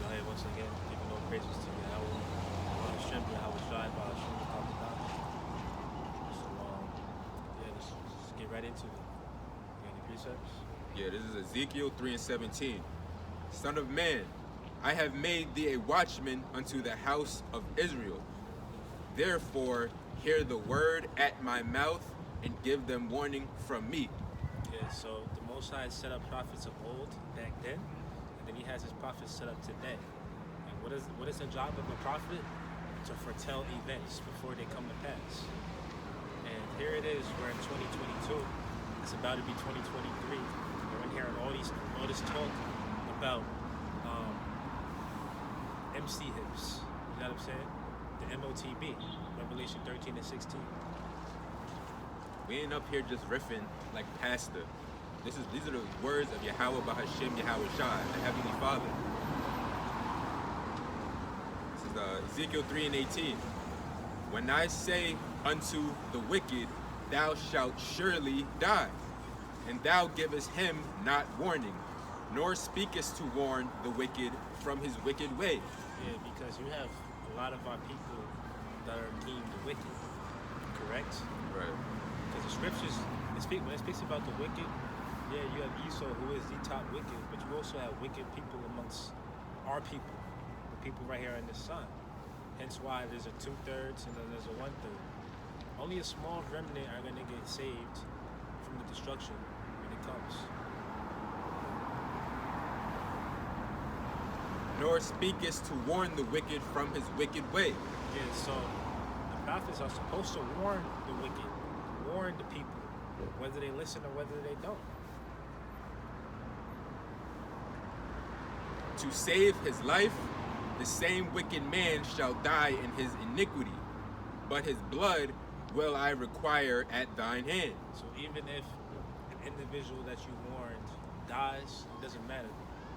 Go ahead once again, giving no praises to Yahweh, Hashem, Yahweh Shai, Hashem, So, yeah, let's get right into it. You got any precepts? Yeah, this is Ezekiel 3:17. Son of man, I have made thee a watchman unto the house of Israel. Therefore, hear the word at my mouth and give them warning from me. Yeah, so the Most High set up prophets of old back then, and then he has his prophets set up today. And what is the job of a prophet? To foretell events before they come to pass. And here it is, we're in 2022. It's about to be 2023. We're in hearing all this talk about MC hips. You know what I'm saying? The MOTB, Revelation 13 and 16. We ain't up here just riffing like pastor. These are the words of Yahweh Bahashem Yahweh Shai, the Heavenly Father. This is Ezekiel 3:18. When I say unto the wicked, thou shalt surely die, and thou givest him not warning, nor speakest to warn the wicked from his wicked way. Yeah, because you have a lot of our people that are deemed wicked, correct? Right. Because the scriptures, when it speaks about the wicked, yeah, you have Esau, who is the top wicked, but you also have wicked people amongst our people, the people right here in the sun. Hence why there's a 2/3 and then there's a 1/3. Only a small remnant are going to get saved from the destruction when it comes. Nor speakest to warn the wicked from his wicked way. Yeah, so the prophets are supposed to warn the wicked, warn the people, whether they listen or whether they don't. To save his life, the same wicked man shall die in his iniquity, but his blood will I require at thine hand. So even if an individual that you warned dies, it doesn't matter.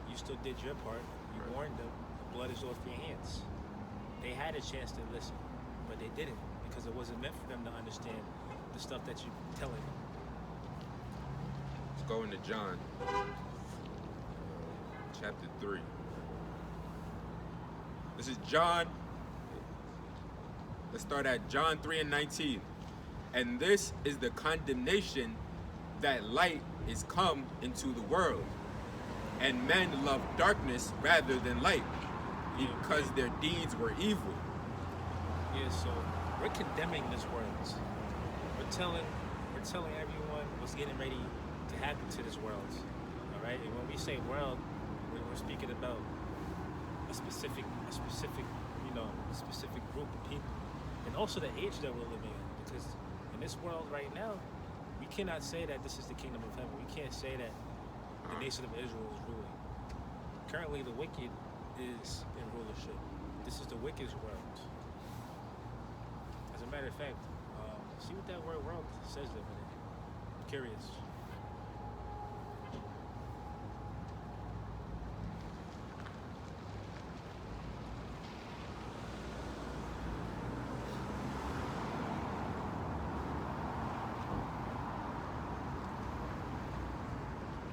You still did your part. You warned them. The blood is off your hands. They had a chance to listen, but they didn't because it wasn't meant for them to understand the stuff that you're telling them. Let's go into John, chapter 3. This is John. Let's start at John 3:19. And this is the condemnation, that light is come into the world, and men love darkness rather than light, because their deeds were evil. Yeah, so we're condemning this world. We're telling everyone what's getting ready to happen to this world. All right, and when we say world, we're speaking about a specific group of people, and also the age that we're living in. Because in this world right now, we cannot say that this is the kingdom of heaven. We can't say that the nation of Israel is ruling. Currently, the wicked is in rulership. This is the wicked's world. As a matter of fact, see what that word world says there. I'm curious.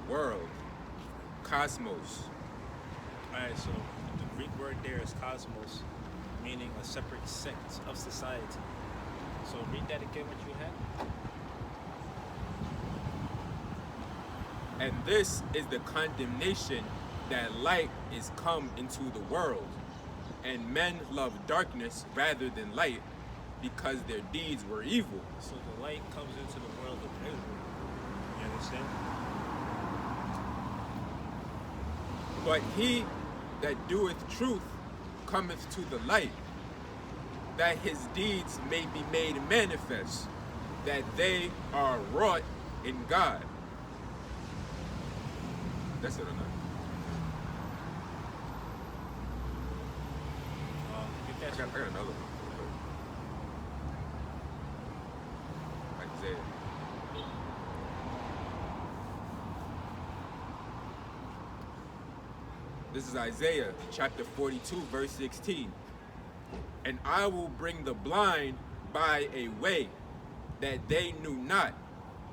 World, cosmos. Alright, so the Greek word there is cosmos, meaning a separate sect of society. So read that again, what you had. And this is the condemnation, that light is come into the world, and men love darkness rather than light, because their deeds were evil. So the light comes into the world of Israel. You understand? But he that doeth truth cometh to the light, that his deeds may be made manifest, that they are wrought in God. That's it or not? I got another one. Isaiah. This is Isaiah chapter 42, verse 16. And I will bring the blind by a way that they knew not,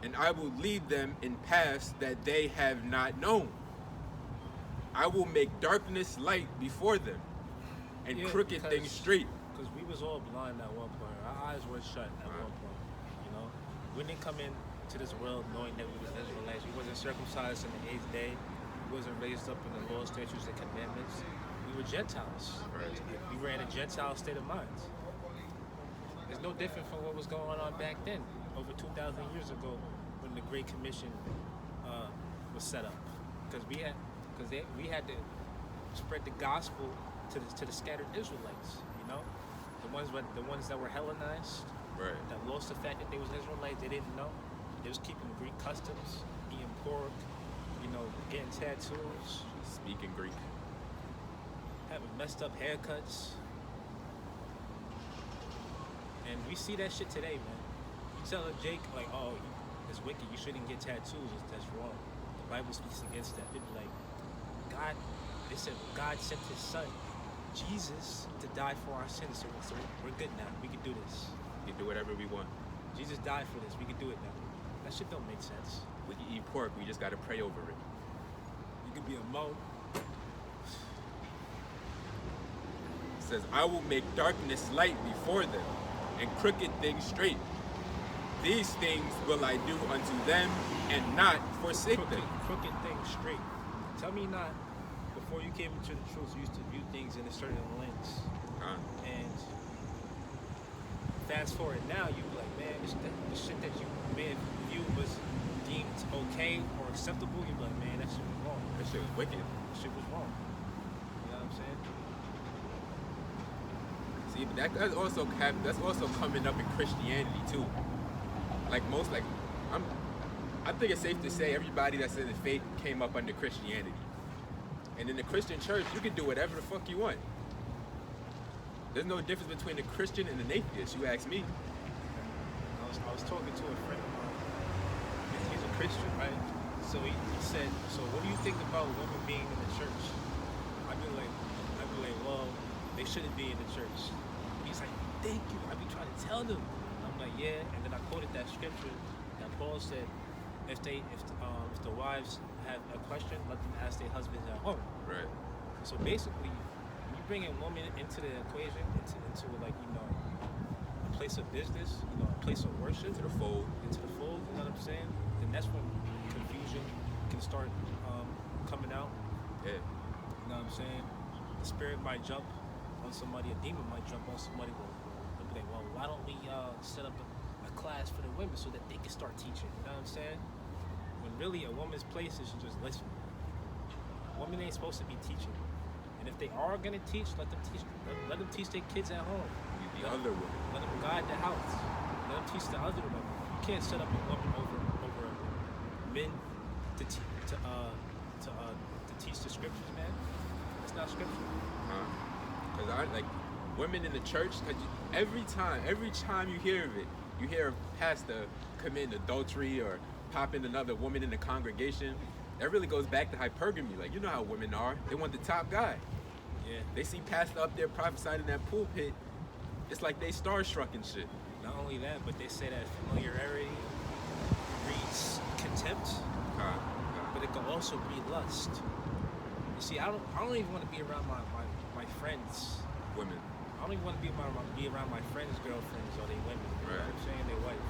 and I will lead them in paths that they have not known. I will make darkness light before them, and Yeah, crooked things straight. Because we was all blind at one point. Our eyes were shut at one point. You know, we didn't come into this world knowing that we was Israelites. We wasn't circumcised in the 8th day. We wasn't raised up in the law, statutes, and commandments. We were Gentiles. Right. We were in a Gentile state of mind. It's no different from what was going on back then, over 2,000 years ago, when the Great Commission was set up. Because we had to spread the gospel to the scattered Israelites. You know, the ones that were Hellenized, Right. that lost the fact that they was Israelites. They didn't know. They was keeping Greek customs, eating pork, you know, getting tattoos, Speaking Greek. having messed up haircuts. And we see that shit today, man. You tell a Jake, like, oh, it's wicked, you shouldn't get tattoos, that's wrong. The Bible speaks against that. They'd be like, they said God sent his son, Jesus, to die for our sins, so we're good now. We can do this. We can do whatever we want. Jesus died for this. We can do it now. That shit don't make sense. We can eat pork. We just gotta pray over it. You could be a Mo. It says, I will make darkness light before them, and crooked things straight. These things will I do unto them, and not forsake them. Crooked things straight. Tell me not, before you came into the truth, you used to view things in a certain lens. And fast forward now, you be like, man, the shit that you may have viewed was deemed okay or acceptable, you be like, man, that shit was wrong. That shit was wicked. That shit was wrong. You know what I'm saying? See, but that's also coming up in Christianity too. I think it's safe to say everybody that's in the faith came up under Christianity. And in the Christian church, you can do whatever the fuck you want. There's no difference between a Christian and an atheist, you ask me. I was talking to a friend of mine. He's a Christian, right? So he said, so what do you think about women being in the church? I'd be like, well, they shouldn't be in the church. He's like, thank you. I be trying to tell them. I'm like, yeah. And then I quoted that scripture that Paul said, if the wives have a question, let them ask their husbands at home. Right. So basically, when you bring a woman into the equation, into like, you know, a place of business, you know, a place of worship, Into the fold. you know what I'm saying? Then that's when confusion can start coming out. Yeah. You know what I'm saying? The spirit might jump on somebody, a demon might jump on somebody. They'll be like, well, why don't we set up a class for the women so that they can start teaching? You know what I'm saying? When really a woman's place is to just listen. Women ain't supposed to be teaching. And if they are gonna teach, let them teach. Let them teach their kids at home. The other woman. Let them guide the house. Let them teach the other women. You can't set up a woman over men to teach the scriptures, man. It's not scripture. Because I like women in the church. Cause every time you hear of it, you hear a pastor commit adultery or popping another woman in the congregation. That really goes back to hypergamy. Like, you know how women are. They want the top guy. Yeah. They see pastor up there prophesying in that pulpit. It's like they starstruck and shit. Not only that, but they say that familiarity breeds contempt, but it can also breed lust. You see, I don't even want to be around my friends. Women. I don't even want to be around my friends' girlfriends or they women. You know what I'm saying? They wife.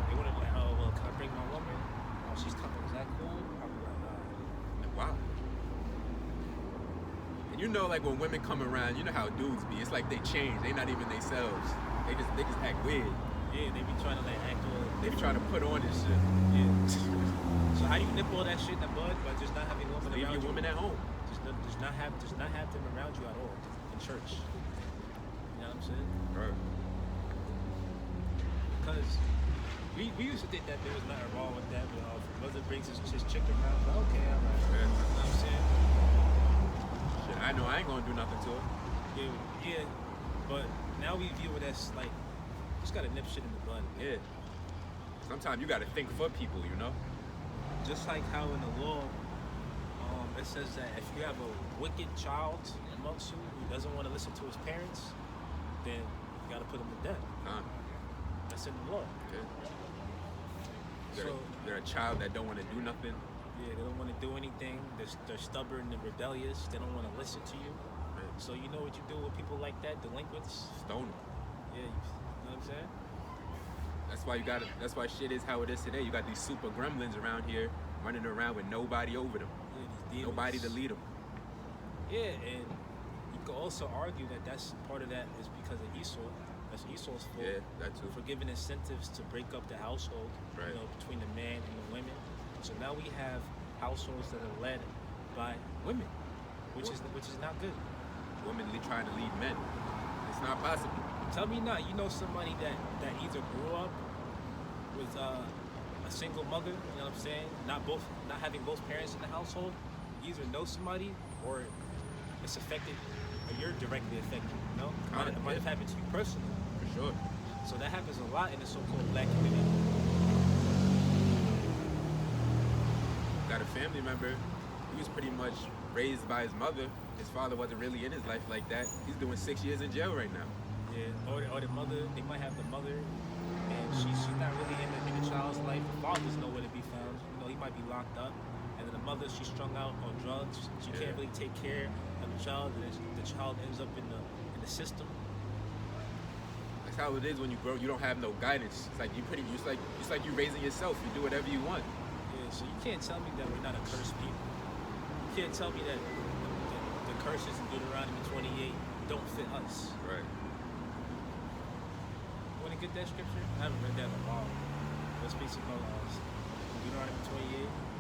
They want to be like, oh, well, can I bring my woman? Oh, she's coming. Is that cool? I'll be like, Wow. And you know, like when women come around, you know how dudes be. It's like they change. They not even themselves. They just act weird. yeah, they be trying to like act all. They be trying to put on this shit. Yeah. So how do you nip all that shit in the bud by just not having a woman Leave around your you? woman at home. Just not have them around you at all in church. You know what I'm saying? Right. Because we used to think that there was nothing wrong with that, but if a brother brings his chick around, but okay, all right. Yeah. You know what I'm saying? Shit, I know I ain't gonna do nothing to her. Yeah. But now we view it as like, just gotta nip shit in the bud. Yeah. Sometimes you gotta think for people, you know? Just like how in the law, it says that if you have a wicked child amongst you who doesn't want to listen to his parents, then you gotta put him to death. That's in the law. Yeah. So They're a child that don't want to do nothing. Yeah, they don't want to do anything. They're stubborn and rebellious. They don't want to listen to you. Right? So you know what you do with people like that, delinquents? Stone them. Yeah, you know what I'm saying? That's why shit is how it is today. You got these super gremlins around here running around with nobody over them, Yeah, these demons. nobody to lead them. Yeah, and you could also argue that that's part of that is because of Esau. That's Esau's fault. Yeah, that too. For giving incentives to break up the household, Right. between the man and the women. So now we have households that are led by women, which is not good. Women trying to lead men. It's not possible. Tell me not. You know somebody that either grew up with a single mother. You know what I'm saying? Not having both parents in the household. You either know somebody or it's affected, or you're directly affected. You know, it might have happened to you personally. For sure. So that happens a lot in the so-called black community. Got a family member. He was pretty much raised by his mother. His father wasn't really in his life like that. He's doing 6 years in jail right now. Yeah, or the mother. They might have the mother, and she's not really in the child's life. The father's nowhere to be found. You know, he might be locked up, and then the mother, she's strung out on drugs. She can't really take care of the child, and the child ends up in the system. That's how it is when you grow. You don't have no guidance. It's like it's like you raising yourself. You do whatever you want. Yeah, so you can't tell me that we're not a cursed people. You can't tell me that the curses in Deuteronomy 28 don't fit us. Right. You want to get that scripture? I haven't read that in a while. What speaks about Deuteronomy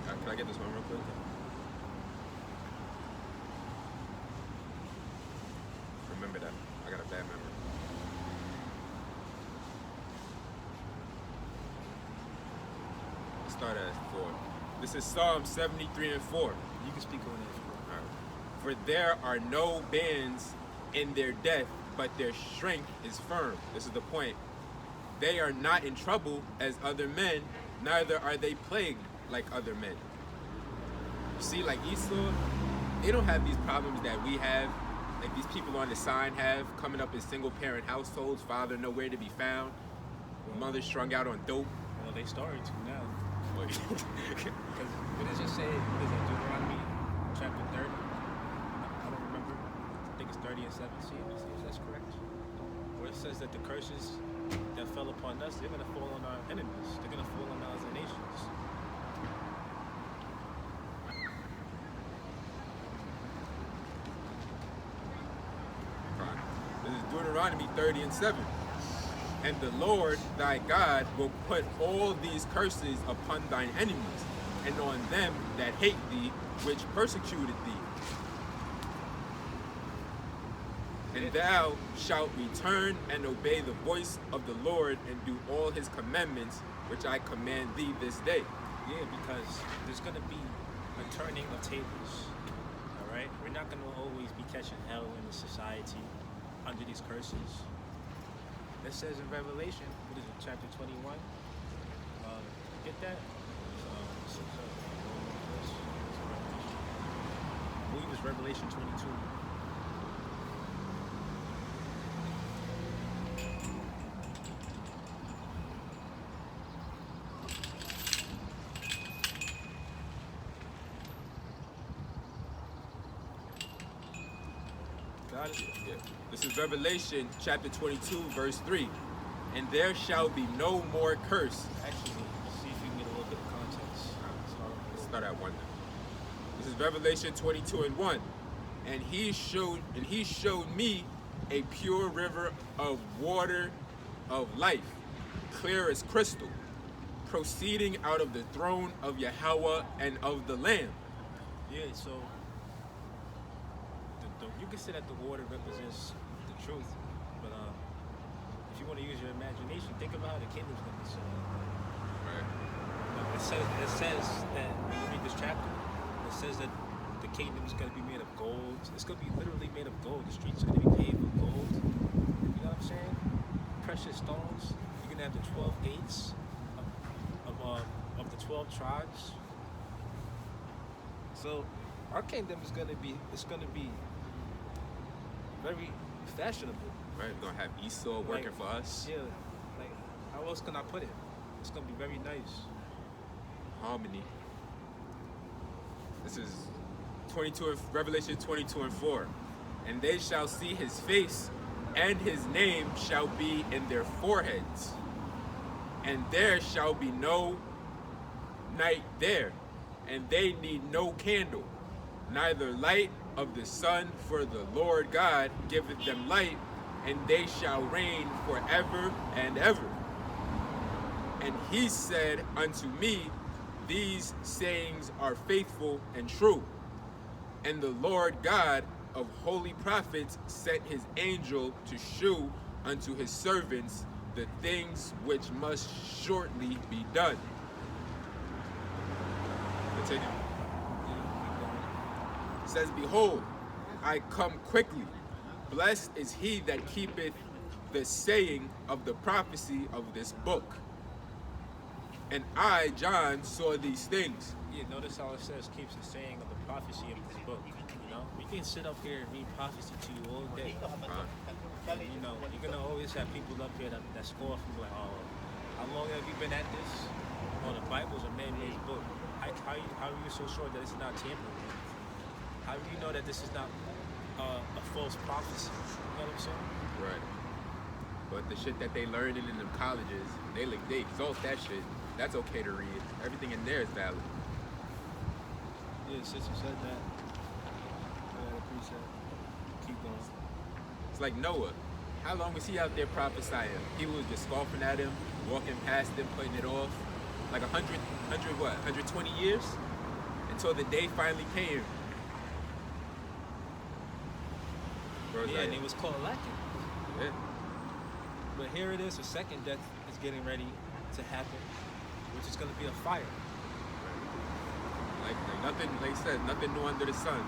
28? Can I get this one real quick? Remember that. I got a bad memory. Let's start at 4. This is Psalm 73 and 4. You can speak on it. Alright. For there are no bands in their death, but their strength is firm. This is the point. They are not in trouble as other men, neither are they plagued like other men. You see, like Esau, they don't have these problems that we have, like these people on the sign have, coming up in single-parent households, father nowhere to be found, mother strung out on dope. Well, they started to now. Like, Because what does it say? What is it? Deuteronomy chapter 30? I don't remember. I think it's 30 and 7. See if that's correct. Where it says that the curses that fell upon us, they're going to fall on our enemies. They're going to fall on other nations. This is Deuteronomy 30 and 7. And the Lord thy God will put all these curses upon thine enemies, and on them that hate thee, which persecuted thee. And thou shalt return and obey the voice of the Lord, and do all his commandments, which I command thee this day. Yeah, because there's going to be a turning of tables. All right? We're not going to always be catching hell in the society under these curses. It says in Revelation, what is it, chapter 21? Get that? I believe it's Revelation 22. Got it? Yeah. This is Revelation chapter 22, verse 3. And there shall be no more curse. Actually, see if you can get a little bit of context. Let's start at 1 then. This is Revelation 22 and 1. And he showed me a pure river of water of life, clear as crystal, proceeding out of the throne of Yahweh and of the Lamb. Yeah, so you can say that the water represents the truth, but if you want to use your imagination, think about how the kingdom's going to be set up. Right. It says that when you read this chapter, it says that the kingdom is going to be made of gold. It's going to be literally made of gold. The streets are going to be paved with gold. You know what I'm saying? Precious stones. You're going to have the 12 gates of the 12 tribes. So our kingdom is going to be very fashionable. Right. We're gonna have Esau working for us. Yeah. Like, how else can I put it? It's going to be very nice. Harmony. This is Revelation 22:4. And they shall see his face, and his name shall be in their foreheads. And there shall be no night there, and they need no candle, neither light of the sun, for the Lord God giveth them light, and they shall reign forever and ever. And he said unto me, these sayings are faithful and true. And the Lord God of holy prophets sent his angel to shew unto his servants the things which must shortly be done. Continue. It says, behold, I come quickly. Blessed is he that keepeth the saying of the prophecy of this book. And I, John, saw these things. Yeah, notice how it says keeps the saying of the prophecy of this book. You know, we can sit up here and read prophecy to you all day. And, you know, you're gonna always have people up here that scoff and be like, oh, how long have you been at this? Oh, the Bible's a man-made book. How are you so sure that it's not tampered with? How do you know that this is not a false prophecy? You know what I'm saying? Right. But the shit that they learning in them colleges, they exalt that shit. That's okay to read. Everything in there is valid. Yeah, since you said that, I appreciate it. Keep going. It's like Noah. How long was he out there prophesying? People was just scoffing at him, walking past him, putting it off. Like 120 years? Until the day finally came. Bro, yeah, like, and it was called lacking. Yeah. But here it is, a second death is getting ready to happen, which is going to be a fire. Like nothing, like I said, nothing new under the sun.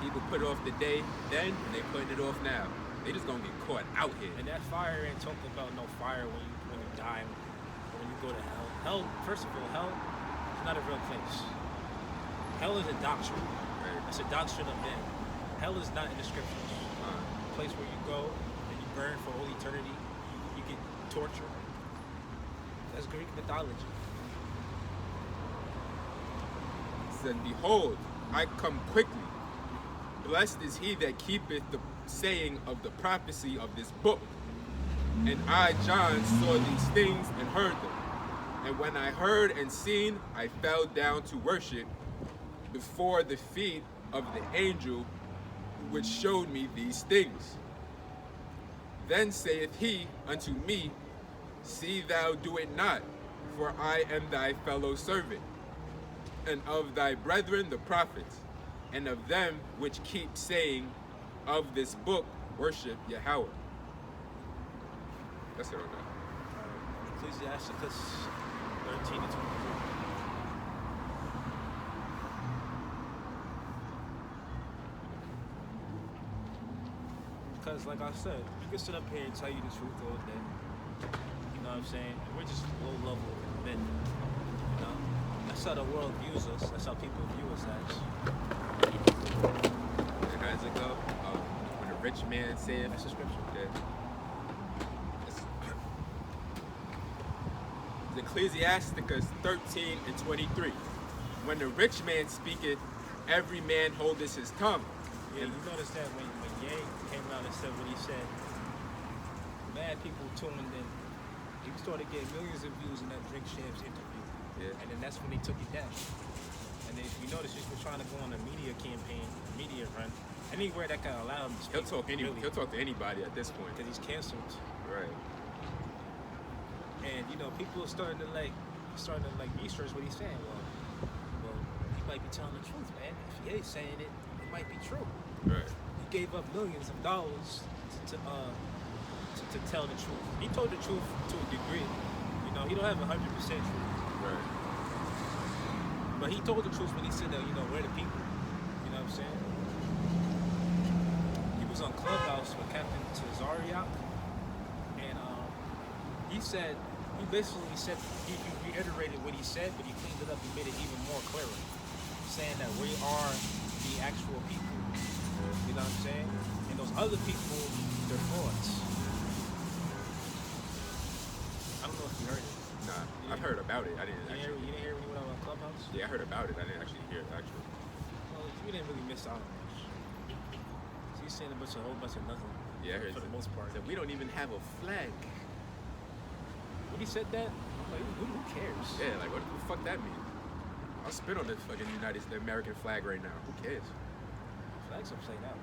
People put off the day then, and they putting it off now. They just gonna get caught out here. And that fire ain't talking about no fire when you die, or when you go to hell. Hell, first of all, hell is not a real place. Hell is a doctrine. Right. It's a doctrine of men. Hell is not in the scriptures. A place where you go and you burn for all eternity. You get tortured. That's Greek mythology. It said, behold, I come quickly. Blessed is he that keepeth the saying of the prophecy of this book. And I, John, saw these things and heard them. And when I heard and seen, I fell down to worship before the feet of the angel which showed me these things. Then saith he unto me, see thou do it not, for I am thy fellow servant, and of thy brethren the prophets, and of them which keep saying of this book, worship Yahweh. That's it on that. Ecclesiasticus 13 to 23. Because, like I said, we can sit up here and tell you the truth all day. You know what I'm saying? And we're just low-level men. You know? That's how the world views us. That's how people view us as. And how does it go? When a rich man saith, That's the scripture. Yeah. It's Ecclesiasticus 13 and 23. When the rich man speaketh, every man holdeth his tongue. Yeah, you notice that when Ye came out and said what he said, mad people tuned in. He started getting millions of views in that Drink Champs interview. Yeah. And then that's when they took it down. And then if you notice, he's been trying to go on a media campaign, media run, anywhere that can allow him to speak. He'll talk to anybody at this point. Because he's canceled. Right. And you know, people are starting to research what he's saying. Well, he might be telling the truth, man. If he ain't saying it, it might be true. Right. He gave up millions of dollars to tell the truth. He told the truth to a degree. You know, he don't have 100% truth. Right. But he told the truth when he said that, you know, we're the people. You know what I'm saying? He was on Clubhouse with Captain Tazariak, and he basically said, he reiterated what he said, but he cleaned it up and made it even more clearer, saying that we are the actual people. You know what I'm saying? And those other people, they're frauds. I don't know if you heard it. Nah, I've heard about it. I didn't actually. You didn't hear when you went on Clubhouse? Yeah, I heard about it. I didn't actually hear it, actually. we didn't really miss out on much. So he's saying a whole bunch of nothing. Yeah, I heard for the that. most part. So we don't even have a flag. When he said that, I'm like, who cares? Yeah, like what the fuck that mean? I'll spit on this fucking the American flag right now. Who cares? Flag's upside down.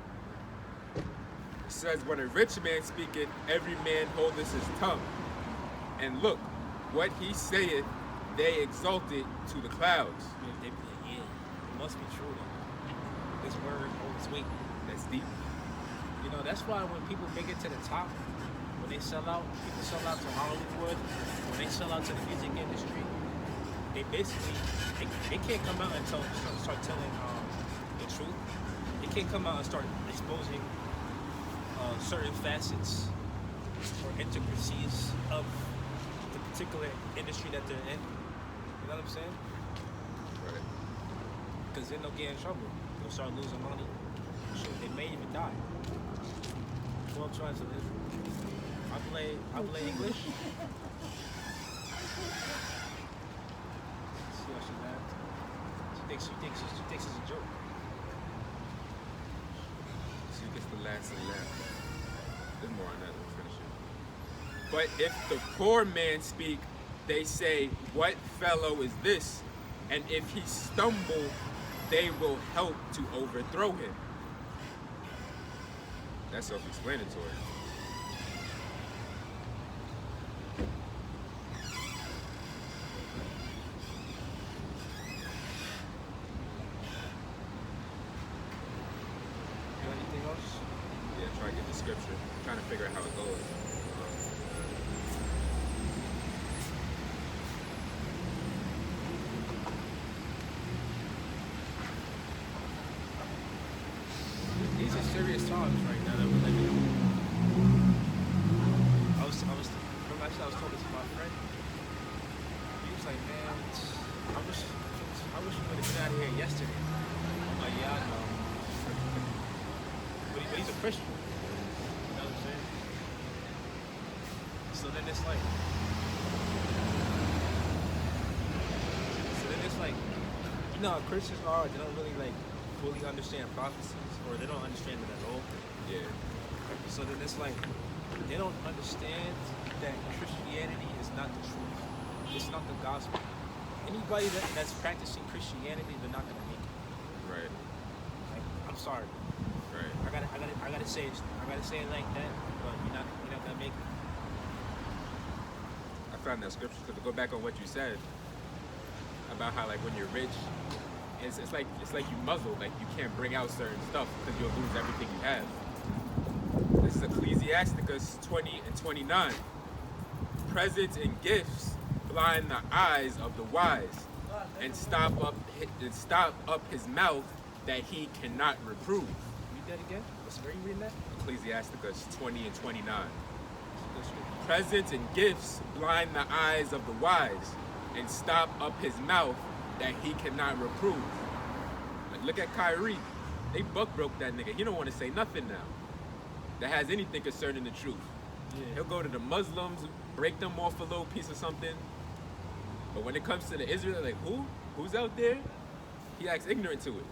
It says, when a rich man speaketh, every man holdeth his tongue. And look, what he saith, they exalt it to the clouds. Yeah, they be like, yeah, it must be true though. This word holds weight. That's deep. You know, that's why when people make it to the top, when they sell out, people sell out to Hollywood, when they sell out to the music industry, they basically, they can't come out and start telling the truth. They can't come out and start exposing certain facets or intricacies of the particular industry that they're in. You know what I'm saying? Right. Because then they'll get in trouble. They'll start losing money. Shit, they may even die. Well, I'm trying to live. I play English. See how she laughed? She thinks it's a joke. She gets the last and last. There's more on that. Let's finish it. But if the poor man speak, they say, what fellow is this? And if he stumble, they will help to overthrow him. That's self-explanatory. You got anything else? Yeah, try to get the scripture. I'm trying to figure out how it goes. These are serious times right now that we're living in. Remember I was talking to my friend. He was like, man, I wish we would have been out of here yesterday. I'm like, yeah, I know. But he's a Christian. You know what I'm saying? So then it's like, you know how Christians are, they don't really like fully understand prophecies, or they don't understand it at all. Yeah. So then it's like, they don't understand that Christianity is not the truth. It's not the gospel. Anybody that's practicing Christianity, they're not gonna make it. Right. Like, I'm sorry. Right. I gotta say it like that, but you're not gonna make it. I found that scripture because to go back on what you said about how like when you're rich, it's like you muzzled, like you can't bring out certain stuff because you'll lose everything you have. This is Ecclesiasticus 20 and 29. Presents and gifts blind the eyes of the wise, and stop up his mouth that he cannot reprove. Read that again. Where are you reading that? Ecclesiasticus 20 and 29. Presents and gifts blind the eyes of the wise, and stop up his mouth that he cannot reprove. Like, look at Kyrie. They buck broke that nigga. He don't want to say nothing now that has anything concerning the truth. Yeah. He'll go to the Muslims, break them off a little piece of something. But when it comes to the Israel, like, who's out there? He acts ignorant to it.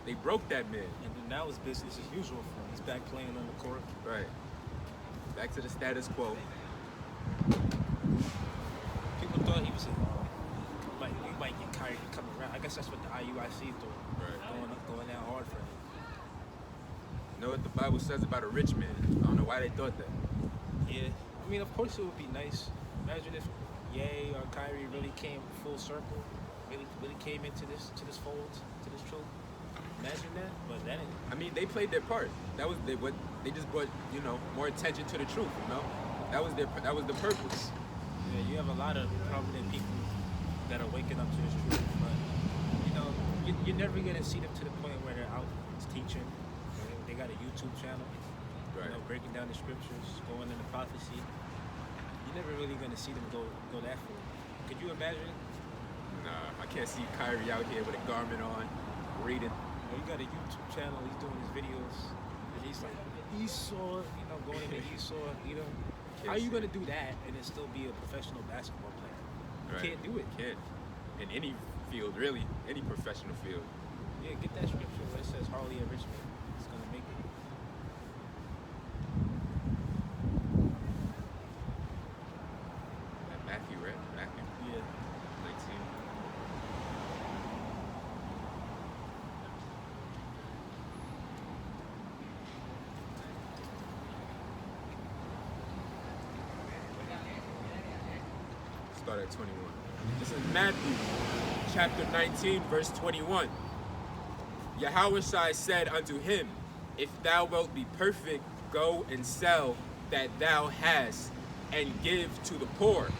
They broke that man. And then now it's business as usual for him. He's back playing on the court. Right. Back to the status quo. People thought he was you might get Kyrie coming around. I guess that's what the IUIC thought. Right. Going down hard for him. You know what the Bible says about a rich man? I don't know why they thought that. Yeah. I mean, of course it would be nice. Imagine if Ye or Kyrie really came full circle, really came into this fold, to this truth. Imagine that, but that ain't. I mean, they played their part. That was what they just brought, more attention to the truth. That was the purpose. Yeah, you have a lot of prominent people that are waking up to this truth, but you're never gonna see them to the point where they're out teaching. They got a YouTube channel, Right. breaking down the scriptures, going into prophecy. You're never really gonna see them go that far. Could you imagine? Nah, I can't see Kyrie out here with a garment on, reading. Well, you got a YouTube channel. He's doing his videos, and he's like Esau, going into Esau. How are you gonna do that and then still be a professional basketball player? You Right. can't do it. Can't. In any field, really, any professional field. Yeah, get that scripture where it says hardly a rich man is gonna make it. Matthew, right? Matthew Yeah. 19. Start at 21. This is Matthew chapter 19, verse 21. Yahushua said unto him, If thou wilt be perfect, go and sell that thou hast, and give to the poor,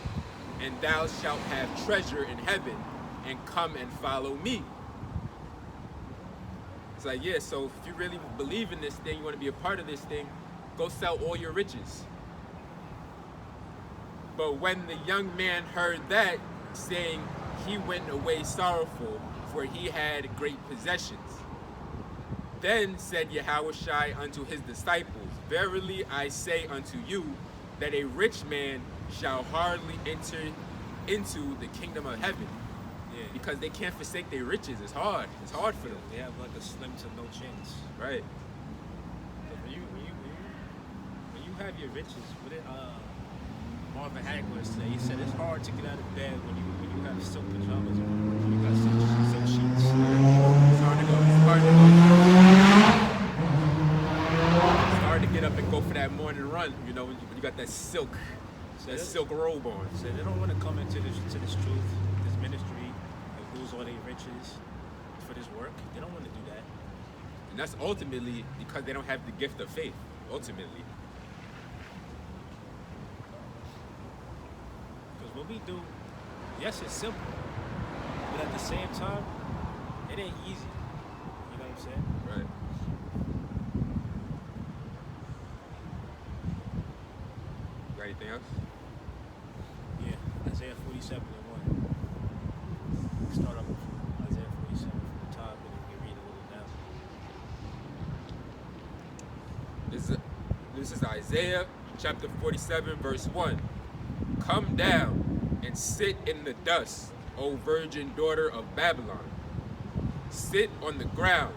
and thou shalt have treasure in heaven, and come and follow me. It's like, yeah, so if you really believe in this thing, you want to be a part of this thing, go sell all your riches. But when the young man heard that, saying, he went away sorrowful, for he had great possessions. Then said Yahushua unto his disciples, Verily I say unto you, that a rich man shall hardly enter into the kingdom of heaven. Yeah. Because they can't forsake their riches. It's hard. It's hard for them. They have like a slim to no chance. Right. When you have your riches, what did Marvin Hagler say? He said it's hard to get out of bed when you have silk pajamas on, when you got silk sheets. It's hard to get up and go for that morning run, you know, when you got that silk robe on. So they don't want to come into this truth, this ministry, and lose all their riches for this work. They don't want to do that. And that's ultimately because they don't have the gift of faith, ultimately. Because what we do, yes, it's simple, but at the same time, it ain't easy. You know what I'm saying? Right. Got anything else? Yeah, Isaiah 47 and 1. We start off with Isaiah 47 from the top, and then we read a little down. This is Isaiah chapter 47, verse 1. Come down and sit in the dust, O virgin daughter of Babylon. Sit on the ground.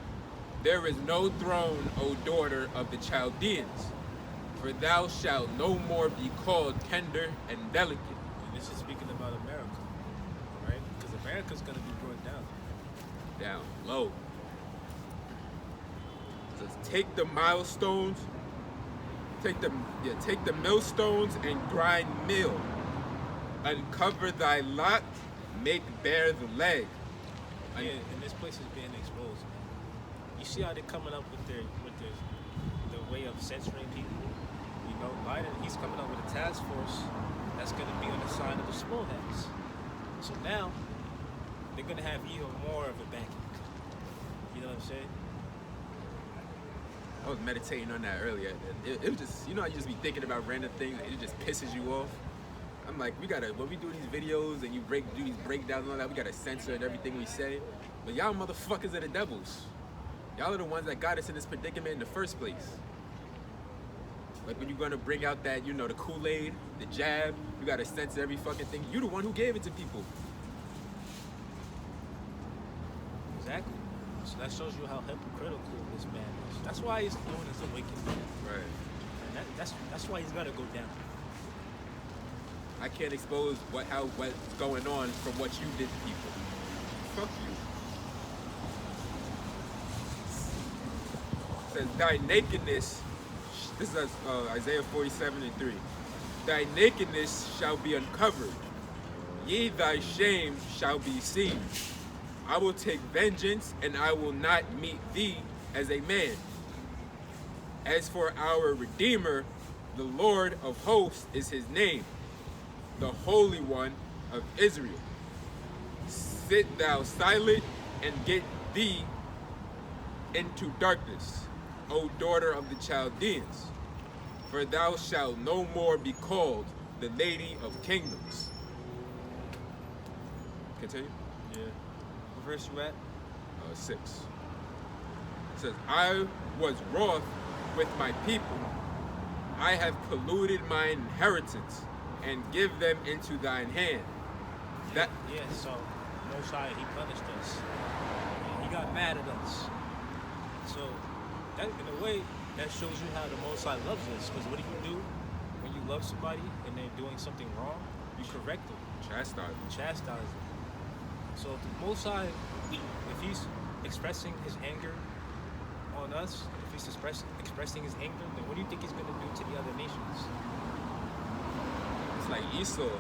There is no throne, O daughter of the Chaldeans. For thou shalt no more be called tender and delicate. And this is speaking about America, right? Because America's going to be brought down. Down low. It says, take the milestones, take the millstones and grind meal. Uncover thy lot, make bare the leg. Yeah, and this place is being exposed, man. You see how they're coming up with their way of censoring people? You know, Biden, he's coming up with a task force that's going to be on the side of the small heads. So now, they're going to have even more of a backing. You know what I'm saying? I was meditating on that earlier. It was just, you know, you just be thinking about random things and it just pisses you off. I'm like, when we do these videos and you do these breakdowns and all that, we gotta censor everything we say. But y'all motherfuckers are the devils. Y'all are the ones that got us in this predicament in the first place. Like when you're gonna bring out that, you know, the Kool-Aid, the jab, you gotta censor every fucking thing. You the one who gave it to people. Exactly. So that shows you how hypocritical this man is. That's why he's doing this awakening. Right. And that's why he's gotta go down. I can't expose what's going on from what you did to people. Fuck you. It says, thy nakedness, this is Isaiah 47 and 3. Thy nakedness shall be uncovered, ye thy shame shall be seen. I will take vengeance, and I will not meet thee as a man. As for our Redeemer, the Lord of hosts is his name, the Holy One of Israel. Sit thou silent and get thee into darkness, O daughter of the Chaldeans, for thou shalt no more be called the Lady of Kingdoms. Continue. Yeah. What verse you at? 6. It says, I was wroth with my people. I have polluted mine inheritance and give them into thine hand. So Most High, he punished us. And he got mad at us. So that, in a way, that shows you how the Most High loves us. Because what do? When you love somebody and they're doing something wrong, you correct them. Chastise. You chastise them. So if the Most High, if he's expressing his anger on us, if he's expressing his anger, then what do you think he's going to do to the other nations? It's like Esau.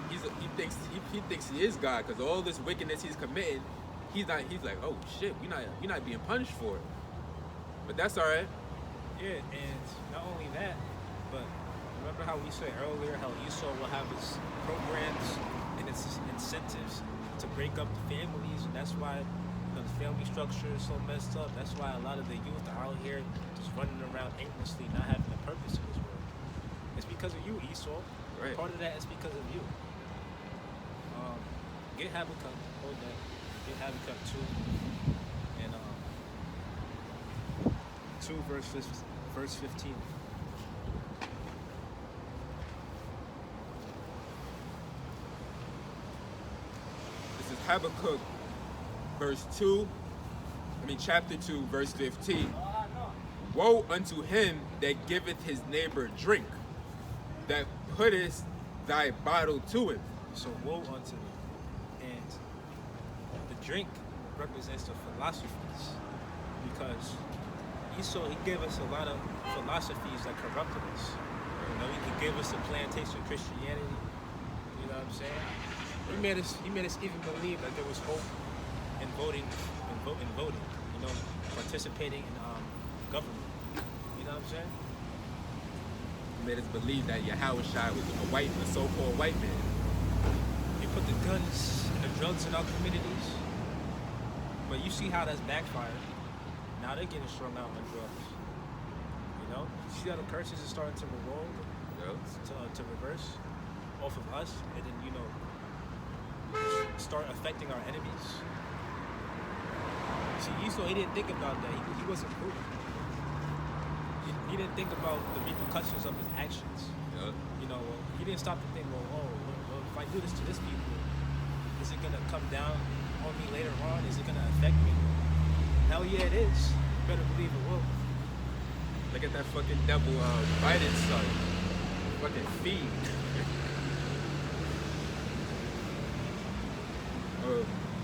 He thinks he is God because all this wickedness he's committing, he's like, oh shit, you're not being punished for it. But that's all right. Yeah, and not only that, but remember how we said earlier how Esau will have his programs and its incentives to break up the families, and that's why the family structure is so messed up. That's why a lot of the youth are out here just running around aimlessly, not having a purpose in this world. It's because of you, Esau. Right. Part of that is because of you. Get Habakkuk, hold that. Get Habakkuk 2 and 2 verse 15. This is Habakkuk chapter 2, verse 15. Woe unto him that giveth his neighbor drink, that puttest thy bottle to him. So woe unto them. And the drink represents the philosophies, because Esau, he gave us a lot of philosophies that corrupted us. You know, he gave us a plantation Christianity. You know what I'm saying? He made us even believe that there was hope in voting. You know, participating in government. You know what I'm saying? He made us believe that Yahweh Shai was a so-called white man. They put the guns and the drugs in our communities. But you see how that's backfired. Now they're getting strung out on drugs. You know? You see how the curses are starting to revolt, to reverse off of us, and then, you know, start affecting our enemies. See, Esau, he didn't think about that. He wasn't prudent. He didn't think about the repercussions of his actions. Yeah. You know, he didn't stop to think, well, if I do this to this people, is it gonna come down on me later on? Is it gonna affect me? Hell yeah, it is. You better believe it will. Look at that fucking devil Biden's son. Fucking fiend.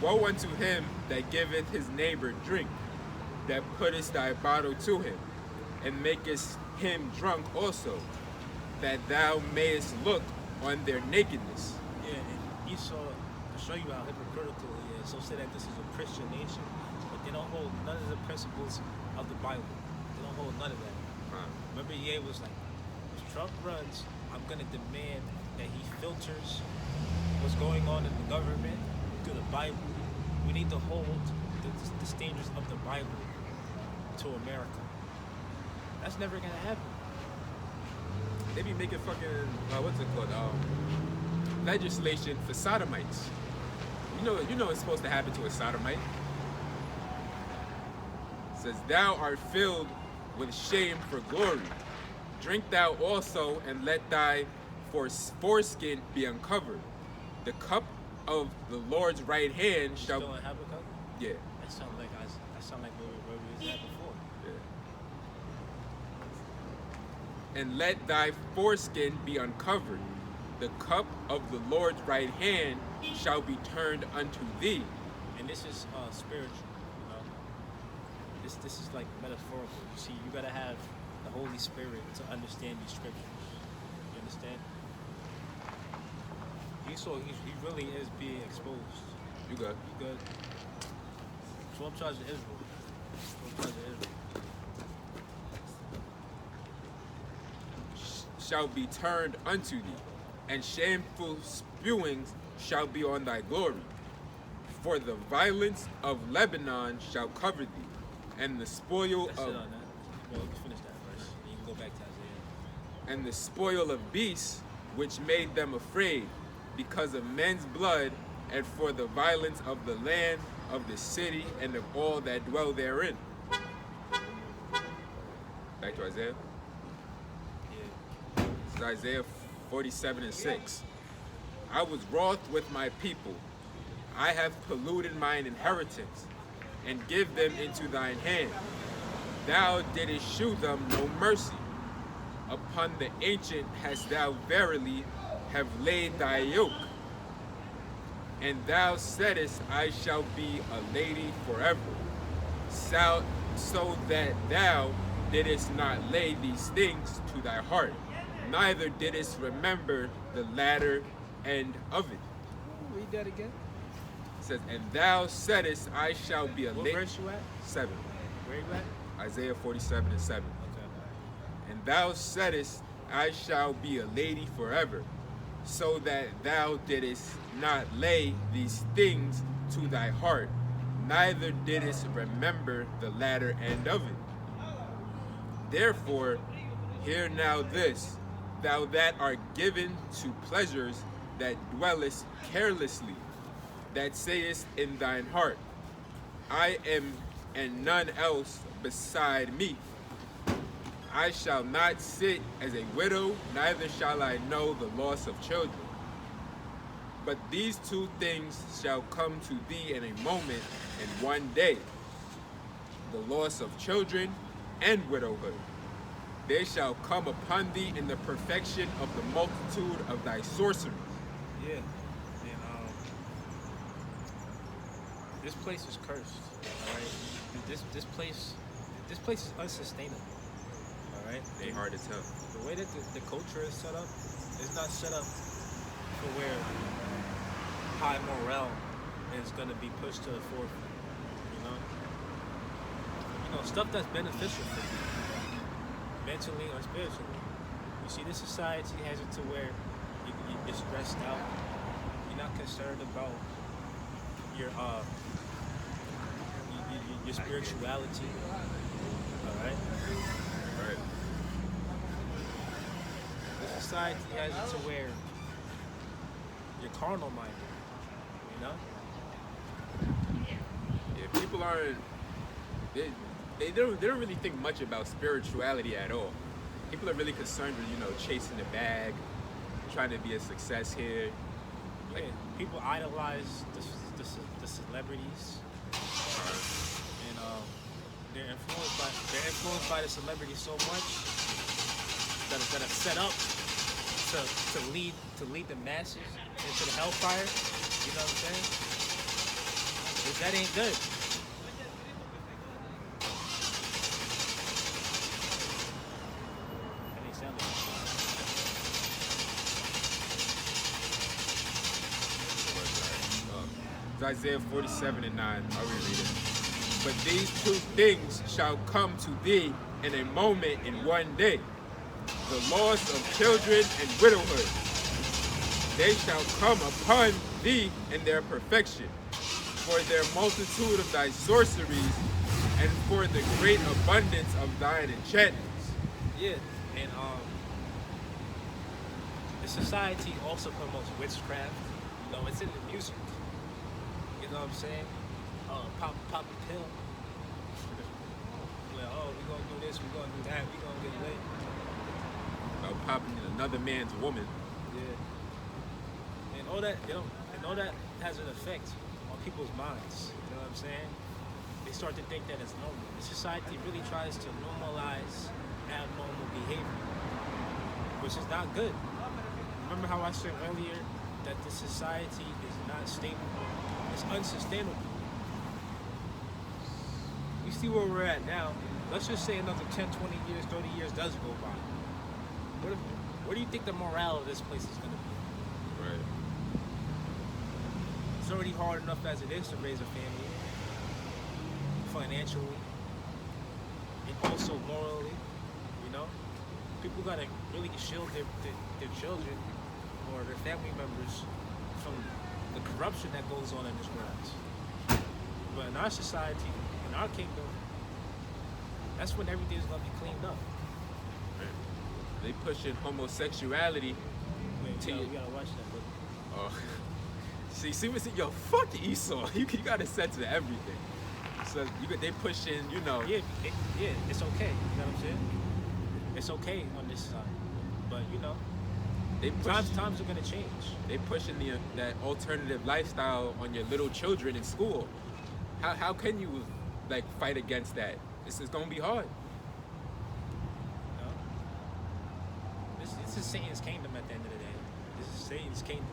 Woe unto him that giveth his neighbor drink, that puttest thy bottle to him, and makest him drunk also, that thou mayest look on their nakedness. Yeah, and Esau, to show you how hypocritical he is, so say that this is a Christian nation, but they don't hold none of the principles of the Bible. They don't hold none of that. Remember, Ye was like, if Trump runs, I'm going to demand that he filters what's going on in the government through the Bible. We need to hold the standards of the Bible to America. That's never going to happen. They be making fucking, what's it called, legislation for sodomites. You know what's supposed to happen to a sodomite? It says, thou art filled with shame for glory. Drink thou also, and let thy foreskin be uncovered. The cup of the Lord's right hand shall... Still in Habakkuk? Yeah. That sounds like where we was at before. Yeah. And let thy foreskin be uncovered. The cup of the Lord's right hand shall be turned unto thee. And this is spiritual, you know. This is like metaphorical. You see, you gotta have the Holy Spirit to understand these scriptures. You understand? Esau, he really is being exposed. You good? You good? 12 tribes of Israel. 12 tribes of Israel. Shall be turned unto thee, and shameful spewings shall be on thy glory. For the violence of Lebanon shall cover thee, and the spoil That's of... it on that. Well, you can finish that verse. And you can go back to Isaiah. And the spoil of beasts, which made them afraid, because of men's blood, and for the violence of the land, of the city, and of all that dwell therein. Back to Isaiah. Yeah. This is Isaiah 47:6. I was wroth with my people. I have polluted mine inheritance. and give them into thine hand. Thou didst shew them no mercy. Upon the ancient hast thou verily have laid thy yoke. And thou saidest, I shall be a lady forever. So that thou didst not lay these things to thy heart, neither didst remember the latter end of it. Read that again. It says, and thou saidest, I shall be a What lady. verse you at? 7. Where you at? Isaiah 47 and 7. Okay. And thou saidest, I shall be a lady forever, so that thou didst not lay these things to thy heart, neither didst remember the latter end of it. Therefore, hear now this, thou that art given to pleasures that dwellest carelessly, that sayest in thine heart, I am and none else beside me. I shall not sit as a widow, neither shall I know the loss of children. But these two things shall come to thee in a moment, in one day, the loss of children and widowhood. They shall come upon thee in the perfection of the multitude of thy sorceries. Yeah. And this place is cursed. All right. This place is unsustainable. All right. They hard to tell. The way that the culture is set up, it's not set up for where high morale is going to be pushed to the forefront. You know, stuff that's beneficial for you, mentally or spiritually. You see, this society has it to where you're stressed out. You're not concerned about your your spirituality. All right. Right. The society has it to where you're carnal minded. You know. Yeah, people aren't. They don't really think much about spirituality at all. People are really concerned with chasing the bag, trying to be a success here. Yeah, people idolize the celebrities, and they're influenced by the celebrities so much that are set up to lead the masses into the hellfire. You know what I'm saying? But that ain't good. That ain't sounding It's Isaiah 47 and 9. I'll reread it. But these two things shall come to thee in a moment, in one day, the loss of children and widowhood. They shall come upon thee in their perfection, for their multitude of thy sorceries, and for the great abundance of thine enchantments. Yeah, and the society also promotes witchcraft. You know, it's in the music. You know what I'm saying? Pop a pill. Like, oh, we gonna do this, we gonna do that, we gonna get lit. Popping another man's woman. Yeah. And all that has an effect on people's minds. You know what I'm saying? They start to think that it's normal. The society really tries to normalize abnormal behavior, which is not good. Remember how I said earlier that the society is not stable? It's unsustainable. You see where we're at now. Let's just say another 10, 20 years, 30 years does go by. Where do you think the morale of this place is going to be? Right. It's already hard enough as it is to raise a family, financially, and also morally. You know, people got to really shield their children or their family members from the corruption that goes on in this world. But in our society, in our kingdom, that's when everything's going to be cleaned up. They pushing homosexuality. Wait, we gotta watch that, but Oh, see, yo, fuck Esau. You gotta censor everything. So they pushing, yeah, it's okay. You know what I'm saying? It's okay on this side, but they times are gonna change. They pushing that alternative lifestyle on your little children in school. How can you like fight against that? This is gonna be hard. You know? This is Satan's kingdom at the end of the day. This is Satan's kingdom.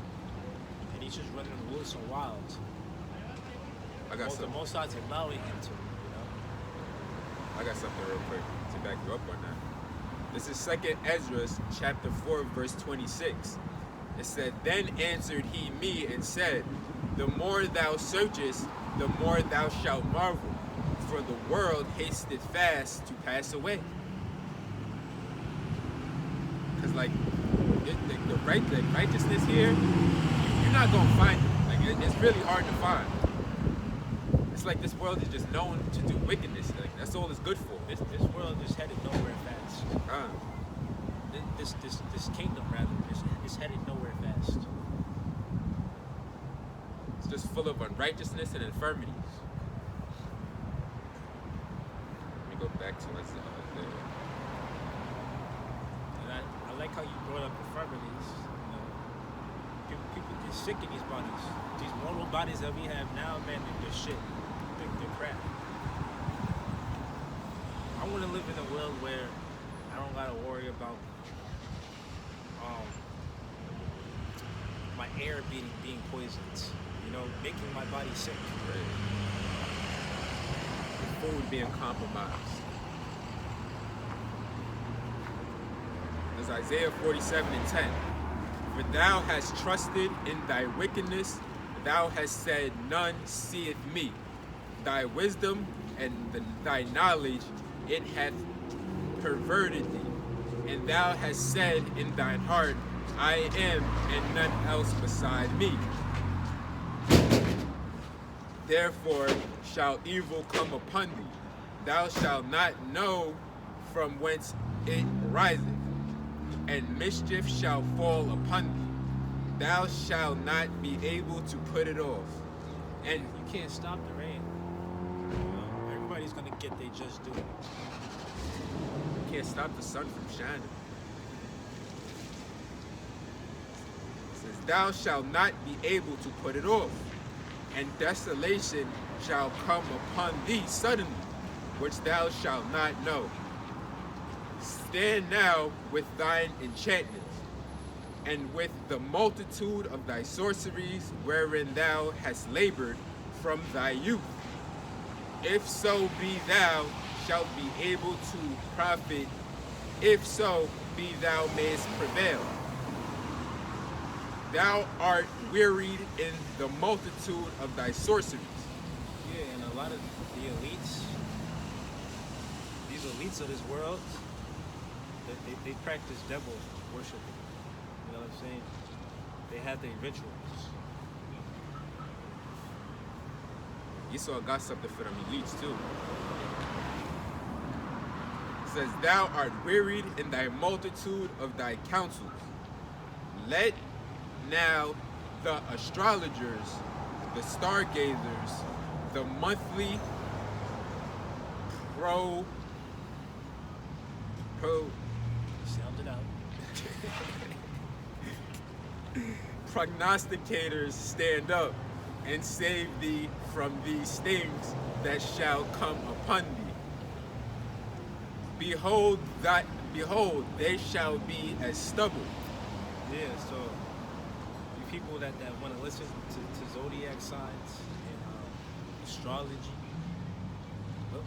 And he's just running loose and wild. I got The something. most odds allowing him to, I got something real quick to back you up on that. This is 2nd Ezra chapter 4 verse 26. It said, "Then answered he me and said, The more thou searchest, the more thou shalt marvel, for the world hasteth fast to pass away." Because like the righteousness here, you're not gonna find it. Like it's really hard to find. It's like this world is just known to do wickedness. Like that's all it's good for. This world is headed nowhere fast. This kingdom rather is headed nowhere fast. It's just full of unrighteousness and infirmities. Let me go back to what's there. And I like how you brought up infirmities. People get sick in these bodies. These mortal bodies that we have now, man, they're shit. They're crap. I want to live in a world where I don't gotta worry about my air being poisoned. Making my body sick. Right. The food being compromised. There's Isaiah 47:10. "For thou hast trusted in thy wickedness, thou hast said, None seeth me. Thy wisdom and thy knowledge, it hath perverted thee. And thou hast said in thine heart, I am, and none else beside me. Therefore shall evil come upon thee. Thou shalt not know from whence it riseth, and mischief shall fall upon thee. Thou shalt not be able to put it off." And You can't stop the rain. Everybody's gonna get their just due. you can't stop the sun from shining. It says, "Thou shalt not be able to put it off, and desolation shall come upon thee suddenly, which thou shalt not know. Stand now with thine enchantments, and with the multitude of thy sorceries wherein thou hast labored from thy youth. If so be thou shalt be able to profit, if so be thou mayest prevail. Thou art wearied in the multitude of thy sorceries." Yeah, and a lot of the elites, these elites of this world, they practice devil worship. You know what I'm saying? They have their rituals. Esau got something for them elites too. It says, "Thou art wearied in thy multitude of thy counsels. Let now the astrologers, the stargazers, the monthly Sound it out. prognosticators stand up and save thee from these things that shall come upon thee. Behold, they shall be as stubble." Yeah, so you people that want to listen to zodiac signs and astrology,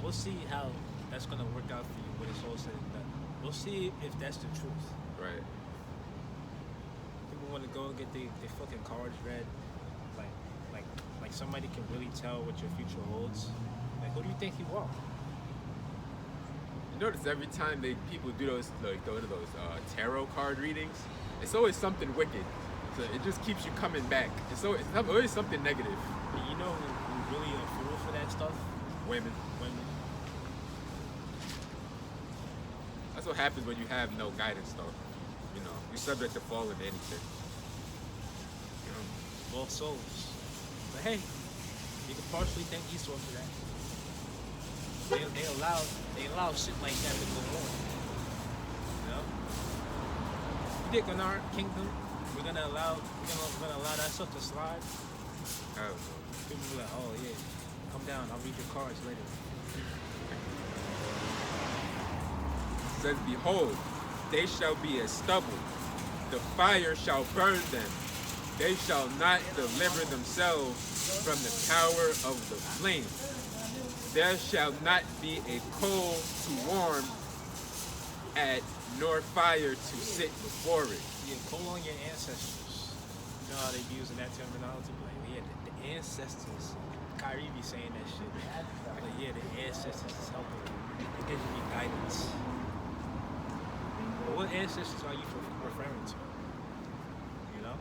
we'll see how that's going to work out for you when it's all said and done. We'll see if that's the truth. Right. People want to go and get their fucking cards read. Like somebody can really tell what your future holds. Like, who do you think you are? You notice every time people do those tarot card readings, it's always something wicked. So it just keeps you coming back. It's always something negative. And you know who really a fool for that stuff? Women. That's what happens when you have no guidance, though. You're subject to fall into anything. Lost souls. But hey, you can partially thank Esau for that. They allow shit like that to go on. You know? You think in our kingdom we're gonna allow that stuff to slide? I don't know. People be like, oh yeah, come down down. I'll read your cards later. It says, behold, they shall be as stubble. The fire shall burn them. They shall not deliver themselves from the power of the flame. There shall not be a coal to warm at, nor fire to sit before it. Yeah, call on your ancestors. You know how they be using that terminology? Like, yeah, the ancestors. Kyrie be saying that shit. Like, yeah, the ancestors is helping you. It gives you guidance. But what ancestors are you referring to? You know?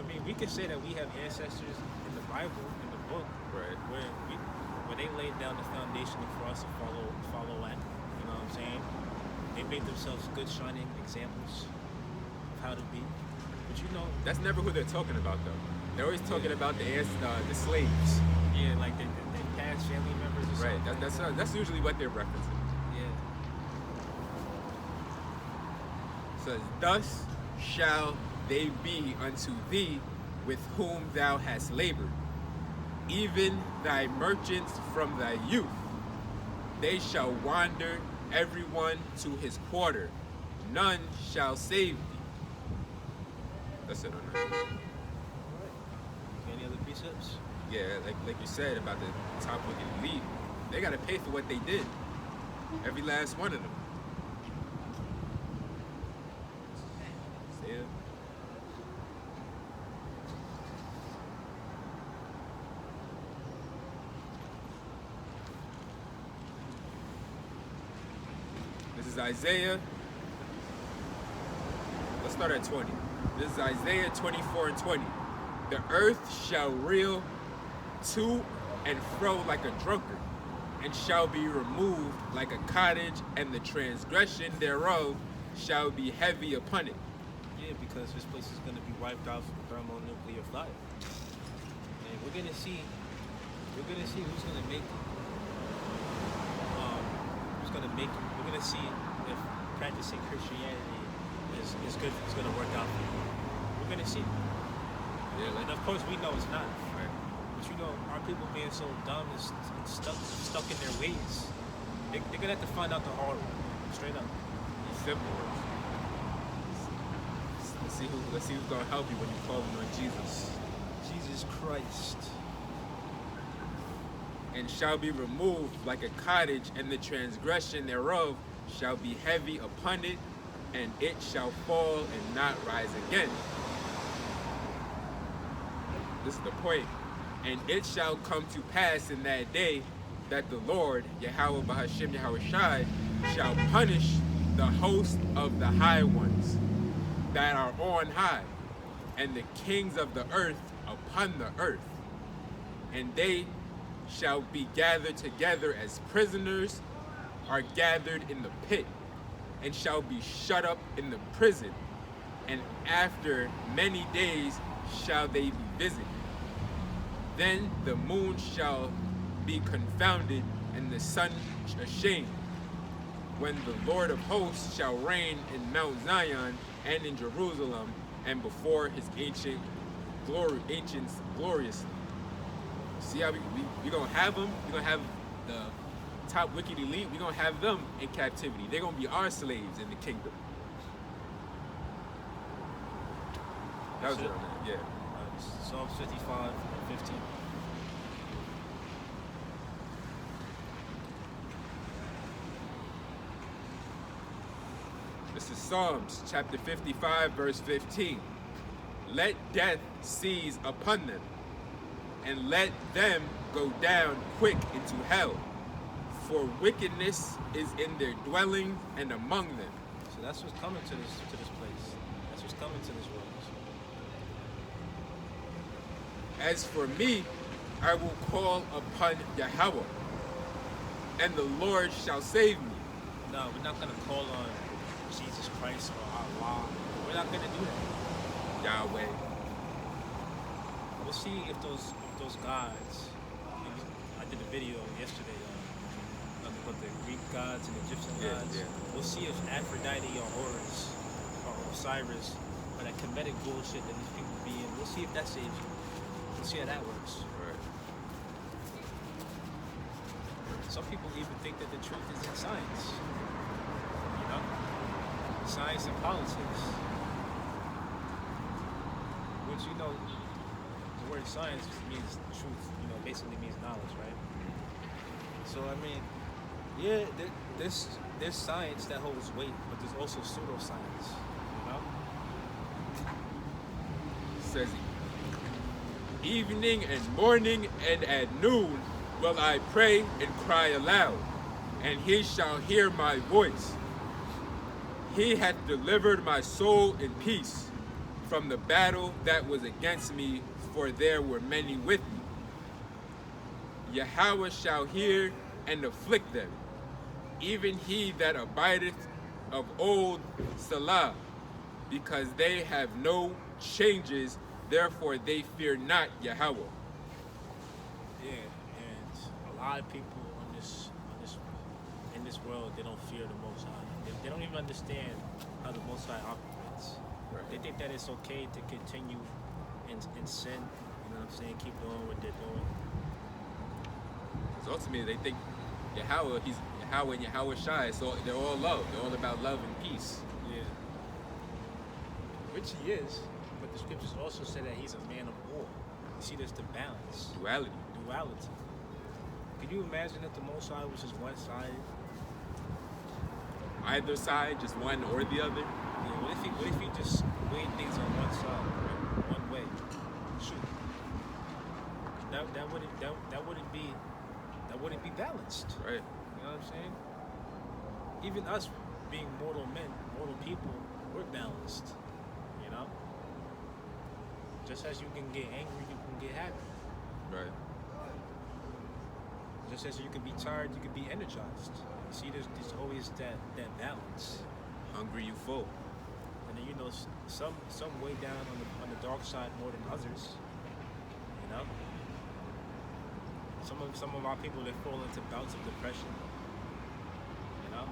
I mean, we could say that we have ancestors in the Bible, in the book, Right. where they laid down the foundation for us to follow at. You know what I'm saying? They made themselves good, shining examples of how to be. But you know, That's never who they're talking about, though. They're always talking about the slaves. yeah, like they past family members or Right. something. That's usually what they're referencing. Yeah. It says, thus shall they be unto thee with whom thou hast labored, even thy merchants from thy youth. They shall wander every one to his quarter. None shall save thee. That's it on that. Any other precepts? Yeah, like you said about the top wicked elite, they gotta pay for what they did. Every last one of them. See it? This is Isaiah. Let's start at 20. This is Isaiah 24 and 20. The earth shall reel to and fro like a drunkard, and shall be removed like a cottage, and the transgression thereof shall be heavy upon it. Yeah, because this place is going to be wiped out from thermonuclear fire. And we're going to see who's going to make we're going to see if practicing Christianity is good, it's going to work out for you. We're going to see. Yeah, And of course we know it's not. Right? But you know, our people being so dumb and stuck in their ways, they're going to have to find out the hard way. Straight up. simple. Let's see who's gonna help you when you call on Jesus. Jesus Christ. And shall be removed like a cottage, and the transgression thereof shall be heavy upon it, and it shall fall and not rise again. This is the point. And it shall come to pass in that day that the Lord, Yahweh Bahashim Yahweh Shai, shall punish the host of the high ones that are on high, and the kings of the earth upon the earth. And they shall be gathered together as prisoners are gathered in the pit, and shall be shut up in the prison. And after many days shall they be visited. Then the moon shall be confounded, and the sun ashamed, when the Lord of hosts shall reign in Mount Zion and in Jerusalem, and before his ancients gloriously. See how we gonna have them? We're gonna have the top wicked elite. We're gonna have them in captivity. They're gonna be our slaves in the kingdom. That was it on that, yeah. Psalms 55 and 15. This is Psalms chapter 55, verse 15. Let death seize upon them, and let them go down quick into hell, for wickedness is in their dwelling and among them. So that's what's coming to this place. That's what's coming to this world. As for me, I will call upon Yahweh, and the Lord shall save me. No, we're not gonna call on Jesus Christ or Allah. We're not gonna do that. Yahweh. We'll see if those gods. I did a video yesterday about the Greek gods and Egyptian gods. Yeah. We'll see if Aphrodite or Horus or Osiris or that comedic bullshit that these people be in. We'll see if that saves you. We'll see how that works. Right. some people even think that the truth is in science. You know, science and politics. Which the word science means truth. Basically means knowledge, right? So I mean, yeah, there's science that holds weight, but there's also pseudoscience. You know. Says evening and morning and at noon will I pray and cry aloud, and he shall hear my voice. He hath delivered my soul in peace from the battle that was against me, for there were many with me. Yahweh shall hear and afflict them, even he that abideth of old Salah, because they have no changes, therefore they fear not Yahweh. Yeah, and a lot of people in this world, they don't fear the Most High. They don't even understand how the Most High operates. Right. They think that it's okay to continue in sin. You know what I'm saying? Keep doing what they're doing. So ultimately, they think Yahweh, he's Yahweh and Yahweh Shai, so they're all love. They're all about love and peace. Yeah. Which he is, but the scriptures also say that he's a man of war. You see, there's the balance. Duality. Duality. Could you imagine if the Most High was just one-sided? Either side, just one or the other. Yeah, what if he just weighed things on one side, right? One way? Shoot. That wouldn't be balanced. Right. You know what I'm saying? Even us being mortal men, mortal people, we're balanced. You know? Just as you can get angry, you can get happy. Right. Just as you can be tired, you can be energized. See, there's always that balance. Hungry, you full. And then some way down on the dark side more than others. You know? Some of our people, they fall into bouts of depression. You know?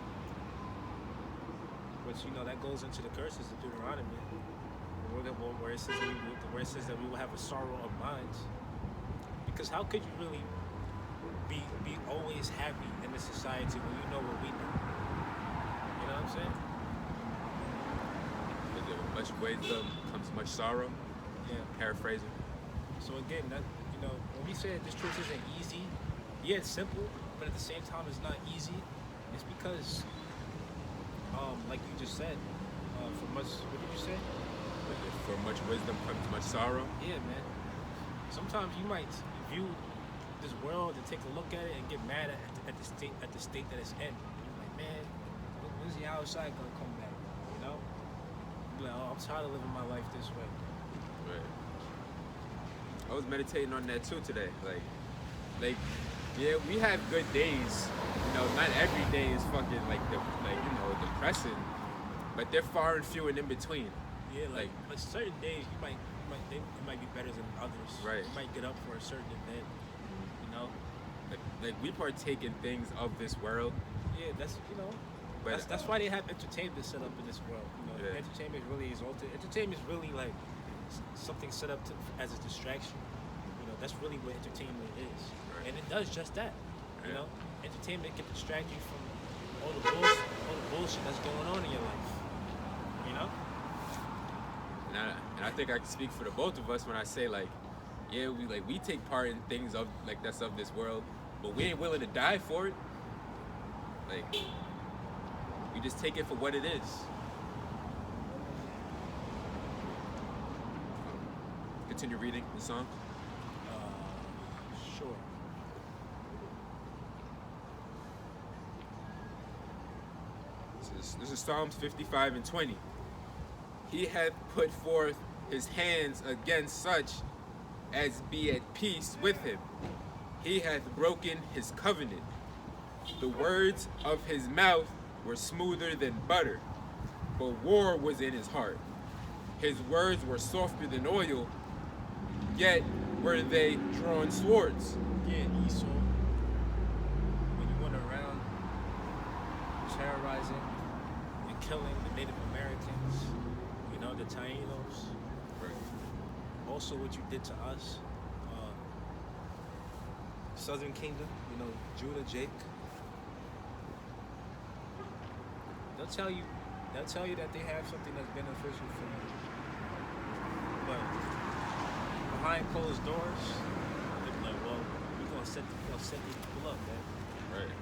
Which that goes into the curses of Deuteronomy. Where it says that we will have a sorrow of minds. Because how could you really be always happy in this society when you know what we know? You know what I'm saying? With much wisdom comes much sorrow. Yeah. Paraphrasing. So again, when we say that this truth isn't easy, yeah, it's simple, but at the same time, it's not easy. It's because, like you just said, for much. What did you say? For much wisdom comes much sorrow. Yeah, man. Sometimes you might view this world and take a look at it and get mad at the state that it's in. You're like, man, when's the outside gonna come back? You know? You're like, oh, I'm tired of living my life this way. Right. I was meditating on that too today. Like, yeah, we have good days. Not every day is fucking depressing, but they're far and few and in between. Yeah, like certain days it might be better than others. Right. You might get up for a certain event. You know. Like we partake in things of this world. Yeah, But that's why they have entertainment set up in this world. Yeah. Entertainment is really exalted. Entertainment is really like something set up as a distraction. That's really what entertainment is, Right. and it does just that. You Yeah. know, entertainment can distract you from all the bullshit that's going on in your life. You know. And I think I can speak for the both of us when I say we take part in things of that's of this world, but we ain't willing to die for it. We just take it for what it is. Continue reading the song. Sure. This is Psalms 55 and 20. He hath put forth his hands against such as be at peace with him. He hath broken his covenant. The words of his mouth were smoother than butter, but war was in his heart. His words were softer than oil, yet were they drawn swords. Yeah, Esau. When you went around terrorizing and killing the Native Americans, the Taínos. Right. Also, what you did to us. southern kingdom, Judah, Jake. They'll tell you, that they have something that's beneficial for you, but behind closed doors, they're like, well, we're gonna set these people up, man. Right.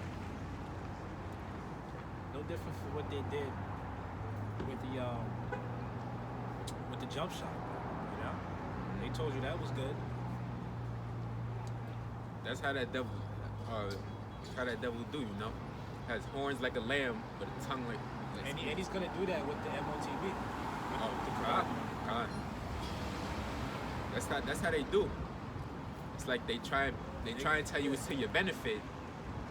No different from what they did with the jump shot. They told you that was good. That's how that devil do, Has horns like a lamb, but a tongue like And he's gonna do that with the MOTV. Oh, The God. Quran. God. That's how they do. It's like they try and tell you it's to your benefit,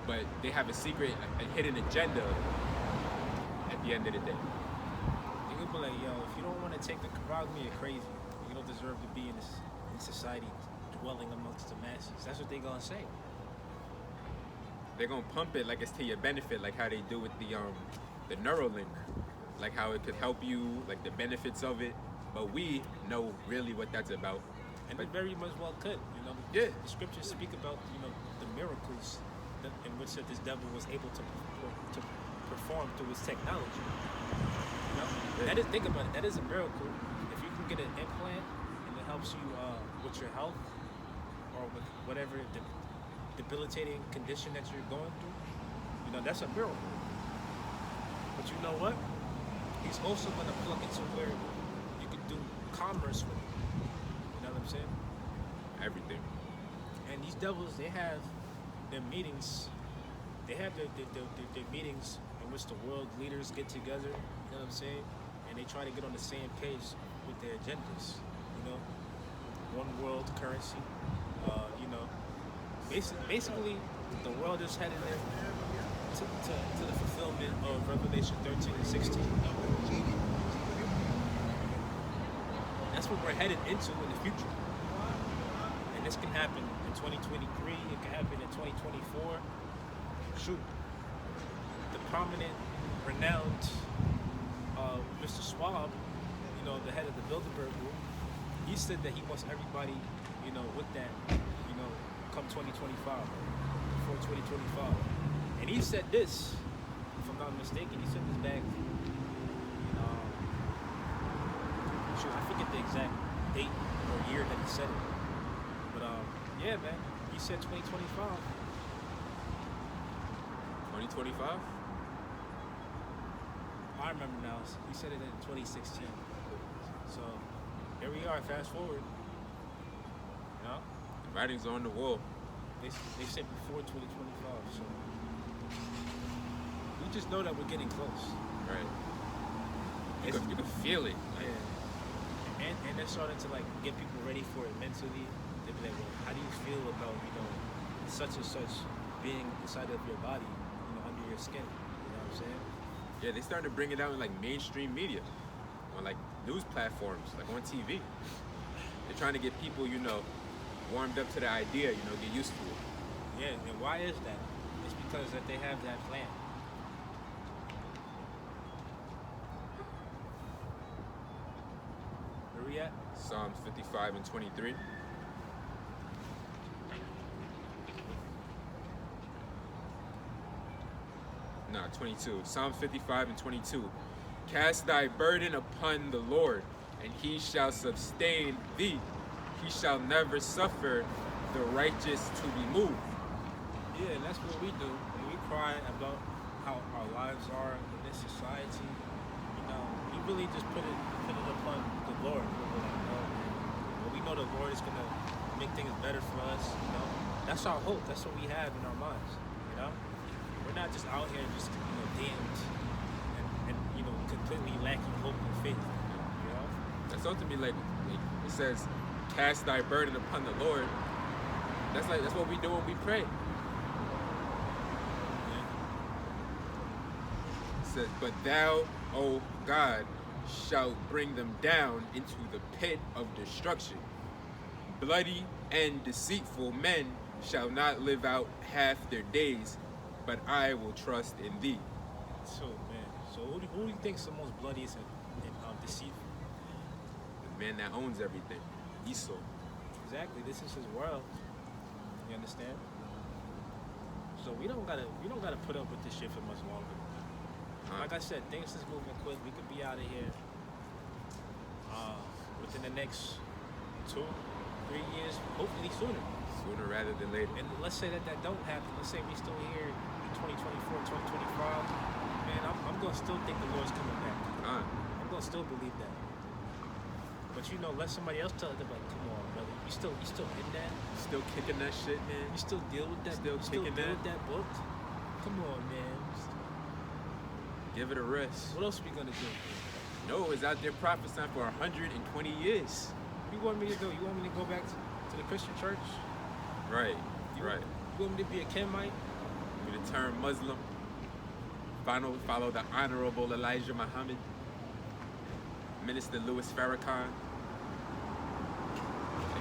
but they have a secret, a hidden agenda at the end of the day. They could be like, yo, if you don't want to take the Quran, you're crazy. You don't deserve to be in society dwelling amongst the masses. That's what they gonna say. They're gonna pump it like it's to your benefit, like how they do with the Neuralink, like how it could help you, like the benefits of it. But we know really what that's about. And it very much well could, Yeah. The scriptures speak about, the miracles in which that this devil was able to perform through his technology. Yeah. That is, think about it. That is a miracle. If you can get an implant and it helps you with your health or with whatever debilitating condition that you're going through, that's a miracle. But you know what? He's also going to plug into where you can do commerce with it. You know what I'm saying? Everything. And these devils, they have their meetings. They have their meetings in which the world leaders get together. You know what I'm saying? And they try to get on the same page with their agendas. One world currency. Basically, the world is headed there to the fulfillment of Revelation 13 and 16. That's what we're headed into in the future. And this can happen in 2023, it can happen in 2024. Shoot. The prominent, renowned Mr. Schwab, the head of the Bilderberg Group, he said that he wants everybody, with that, come 2025, before 2025. And he said this, if I'm not mistaken, he said this back, I forget the exact date or year that he said it. But yeah, man, he said 2025. 2025? I remember now. He said it in 2016. So here we are. Fast forward. The writing's on the wall. They said before 2025. So we just know that we're getting close. Right. You can feel it. Yeah. And they're starting to get people ready for it mentally. They'll be like, well, how do you feel about such and such being inside of your body, under your skin? You know what I'm saying? Yeah, they started to bring it out in mainstream media, on news platforms, on TV. They're trying to get people, warmed up to the idea, get used to it. Yeah, and why is that? It's because that they have that plan. Where we at? Psalms 55 and 23. Nah, 22. Psalms 55 and 22. Cast thy burden upon the Lord, and he shall sustain thee. He shall never suffer the righteous to be moved. Yeah, and that's what we do. When we cry about how our lives are in this society, we really just put it upon the Lord. We're like, oh, man. Well, we know the Lord is gonna make things better for us. That's our hope. That's what we have in our minds. We're not just out here just damned and completely lacking hope and faith. That's ultimately it says, cast thy burden upon the Lord. That's what we do when we pray. It says, but thou, O God, shalt bring them down into the pit of destruction. Bloody and deceitful men shall not live out half their days, but I will trust in thee. So, man, who do you think is the most bloodiest and deceitful? The man that owns everything, Esau. Exactly, this is his world. You understand? So we don't gotta put up with this shit for much longer. Like I said, things is moving quick. We could be out of here within the next 2-3 years, hopefully sooner. Sooner rather than later. And let's say that don't happen. Let's say we still here in 2024, 2025. Man, I'm gonna still think the Lord's coming back. I'm gonna still believe that. But you know, let somebody else tell it. They're like, come on, brother, you still in that? Still kicking that shit, man. You still deal with that? Still kicking deal that? with that book? Come on, man. Give it a rest. What else we gonna do? Noah is out there prophesying for 120 years. You want me to go? You want me to go back to the Christian church? Right, right. You want me to be a Kemite? You to turn Muslim. Follow the Honorable Elijah Muhammad. Minister Louis Farrakhan.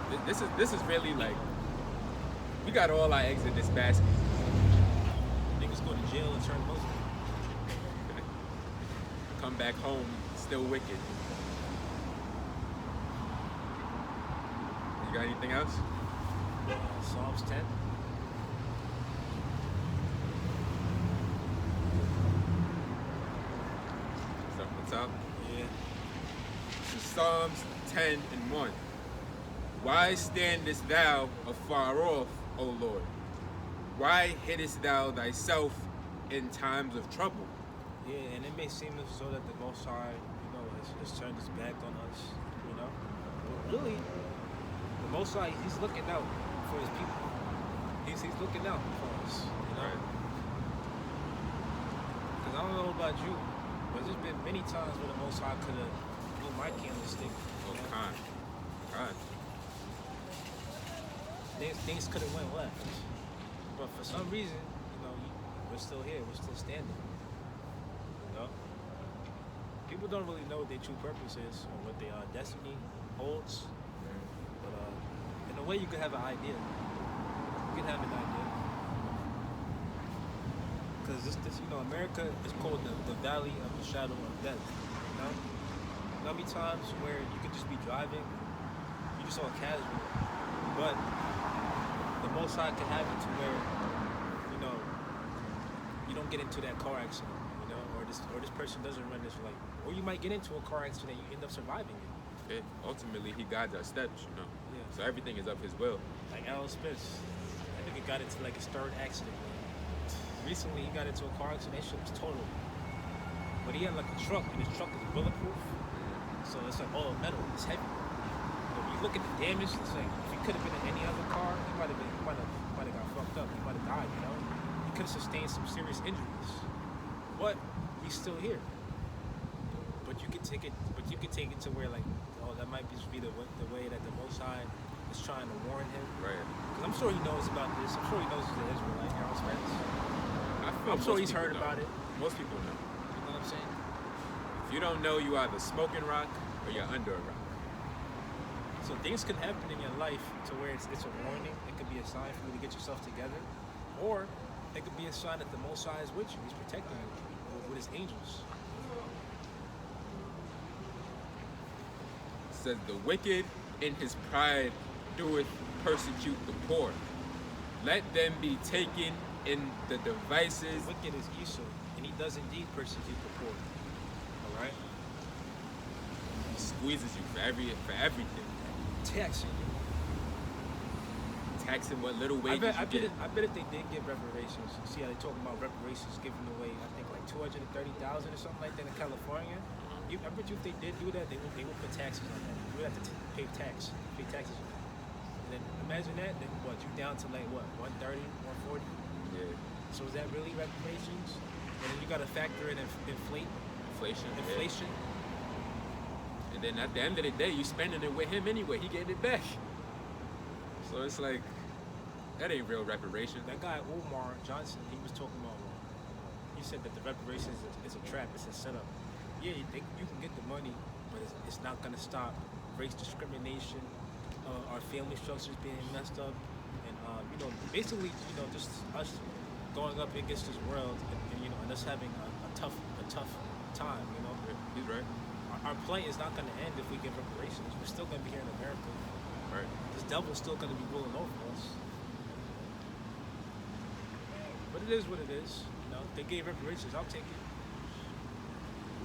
Like, this is really like, we got all our eggs in this basket. Niggas go to jail and turn Muslim. Come back home, still wicked. You got anything else? Psalms 10. What's up? Yeah. This is Psalms 10:1. Why standest thou afar off, O Lord? Why hiddest thou thyself in times of trouble? Yeah, and it may seem as though that the Most High, has turned his back on us, But really, the Most High, he's looking out for his people. He's looking out for us, Right. Because I don't know about you, but there's been many times where the Most High could have blew my candlestick. God. Things could have went left. But for some reason, we're still here. We're still standing. People don't really know what their true purpose is or what their destiny holds. But in a way, you could have an idea. You can have an idea. Because this, America is called the Valley of the Shadow of Death. You know how many times where you could just be driving, you just all casual, but the Most High can have it to where, you don't get into that car accident, or this person doesn't run this light, or you might get into a car accident, you end up surviving it. Ultimately, he guides our steps, Yeah. So everything is of his will. Like Alan Spence, I think he got into like his third accident. Recently, he got into a car accident. That shit was total. But he had like a truck, and his truck is bulletproof. So it's like all metal. It's heavy. But when you look at the damage, it's like if he could have been in any other car, he might have got fucked up. He might have died. He could have sustained some serious injuries. But he's still here. But you can take it. But you can take it to where like, that might just be the way that the Most High is trying to warn him. Right. Because I'm sure he knows about this. I'm sure he knows he's an Israelite. Aaron Spence. I'm sure he's heard about it. Most people know. You know what I'm saying? If you don't know, you either smoking rock or you're under a rock. So things can happen in your life to where it's a warning. It could be a sign for you to get yourself together, or it could be a sign that the Most High is with you. He's protecting you with his angels. It says the wicked in his pride doeth persecute the poor. Let them be taken in the devices. The wicked is Esau, and he does indeed persecute the poor. All right. He squeezes you for everything. Taxing you. Taxing what little wages I bet you get. I bet if they did give reparations, you see how they talking about reparations giving away, I think like 230,000 or something like that in California. I bet you if they did do that, they would put taxes on that. You would have to pay taxes on that. And then imagine that, then what? You down to like what? 130, 140? Yeah. So is that really reparations? And then you got to factor in inflation. Yeah. And then at the end of the day, you spending it with him anyway. He getting it back. So it's like, that ain't real reparations. That guy Omar Johnson, he was talking about. He said that the reparations is a trap. It's a setup. Yeah, you can get the money, but it's not gonna stop race discrimination, our family structures being messed up, and basically, just us going up against this world, and us having a tough time. He's right. Our plight is not gonna end if we get reparations. We're still gonna be here in America. Right. This devil's still gonna be ruling over us. But it is what it is. You know, they gave reparations. I'll take it.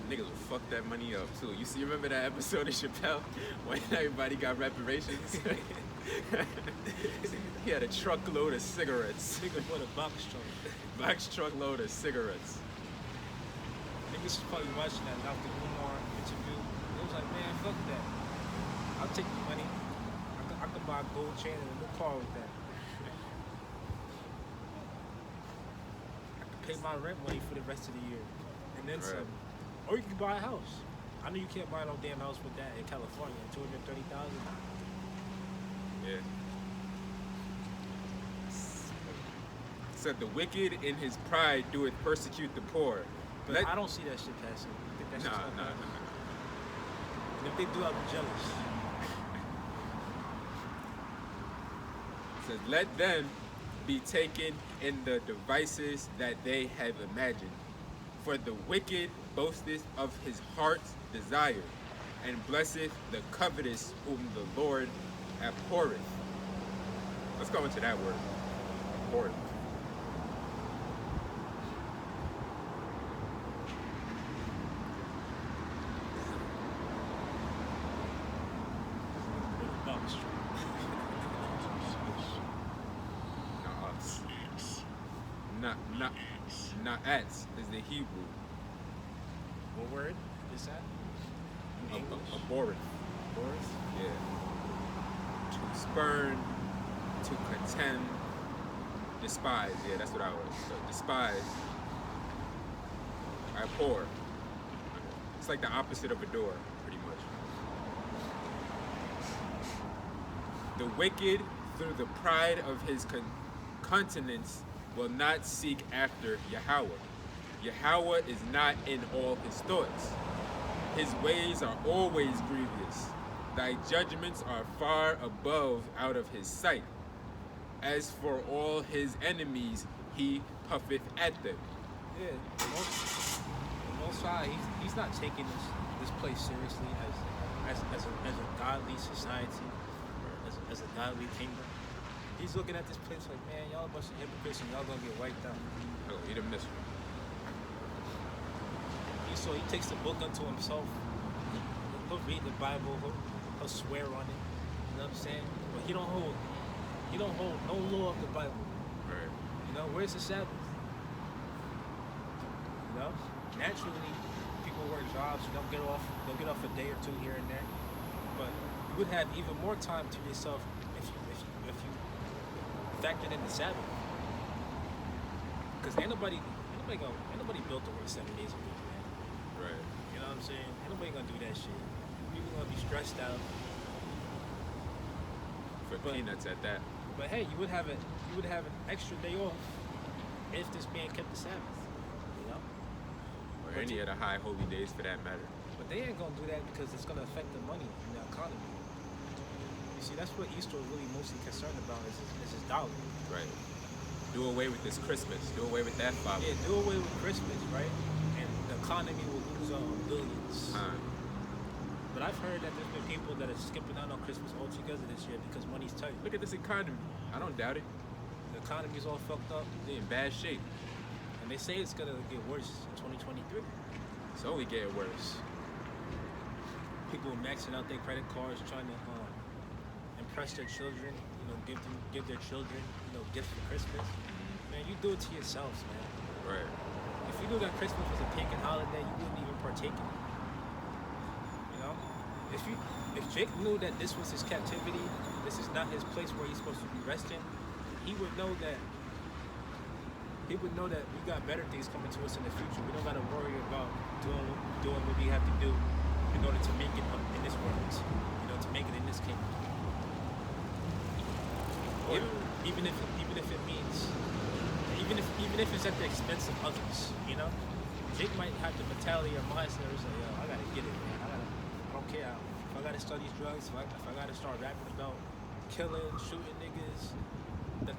Niggas will fuck that money up too. You remember that episode of Chappelle when everybody got reparations? He had a truckload of cigarettes. Nigga bought a box truck. Box truckload of cigarettes. Niggas was probably watching that Dr. Umar interview. It was like, man, fuck that. I'll take the money. I can buy a gold chain and a new car with that. I can pay my rent money for the rest of the year. And then some. Or you can buy a house. I know you can't buy no damn house with that in California. $230,000. Yeah. Said the wicked in his pride doeth persecute the poor. But I don't see that shit passing. I think that shit's not passing. And if they do, I'll be jealous. Says, let them be taken in the devices that they have imagined. For the wicked boasteth of his heart's desire, and blesseth the covetous whom the Lord abhorreth. Let's go into that word. Abhorreth. Na'atz is the Hebrew. What word is that? Abhorreth. Abhorreth? Yeah. To spurn, to contemn, despise. Yeah, that's what I was. So despise. Abhor. It's like the opposite of adore, pretty much. The wicked, through the pride of his countenance, will not seek after Yahweh. Yahweh is not in all his thoughts. His ways are always grievous. Thy judgments are far above out of his sight. As for all his enemies, he puffeth at them. Yeah, the Most High, he's not taking this place seriously as a godly society, as a godly kingdom. He's looking at this place like, man, y'all a bunch of hypocrites and y'all gonna get wiped out. Oh, eat him this one. So he takes the book unto himself. He'll read the Bible. He'll swear on it. You know what I'm saying? But he don't hold no law of the Bible. Right. You know, where's the Sabbath? You know, naturally, people work jobs. They'll get off a day or two here and there. But you would have even more time to yourself if you factored in the Sabbath. Because ain't nobody built to work 7 days a week, man. Right. You know what I'm saying? Ain't nobody gonna do that shit. People gonna be stressed out. For peanuts at that. But hey, you would have an extra day off if this man kept the Sabbath. You know? Or any of the high holy days for that matter. But they ain't gonna do that because it's gonna affect the money in the economy. You see, that's what Easter is really mostly concerned about is his dollar. Right. Do away with this Christmas. Do away with that father. Yeah, do away with Christmas, right? And the economy will lose billions. But I've heard that there's been people that are skipping out on Christmas altogether this year because money's tight. Look at this economy. I don't doubt it. The economy's all fucked up. They're in bad shape. And they say it's gonna get worse in 2023. It's only getting worse. People maxing out their credit cards, trying to impress their children. You know, give their children, gifts for Christmas. Man, you do it to yourselves, man. Right. If you knew that Christmas was a pagan holiday, you wouldn't even partake in it. You know, if Jake knew that this was his captivity, this is not his place where he's supposed to be resting, he would know that. He would know that we got better things coming to us in the future. We don't got to worry about doing what we have to do in order to make it in this world. To make it in this kingdom. Or even if it's at the expense of others, Jake might have the mentality or mindset where he's like, yo, I gotta get it, man. I don't care. If I gotta start these drugs, if I gotta start rapping about killing, shooting niggas that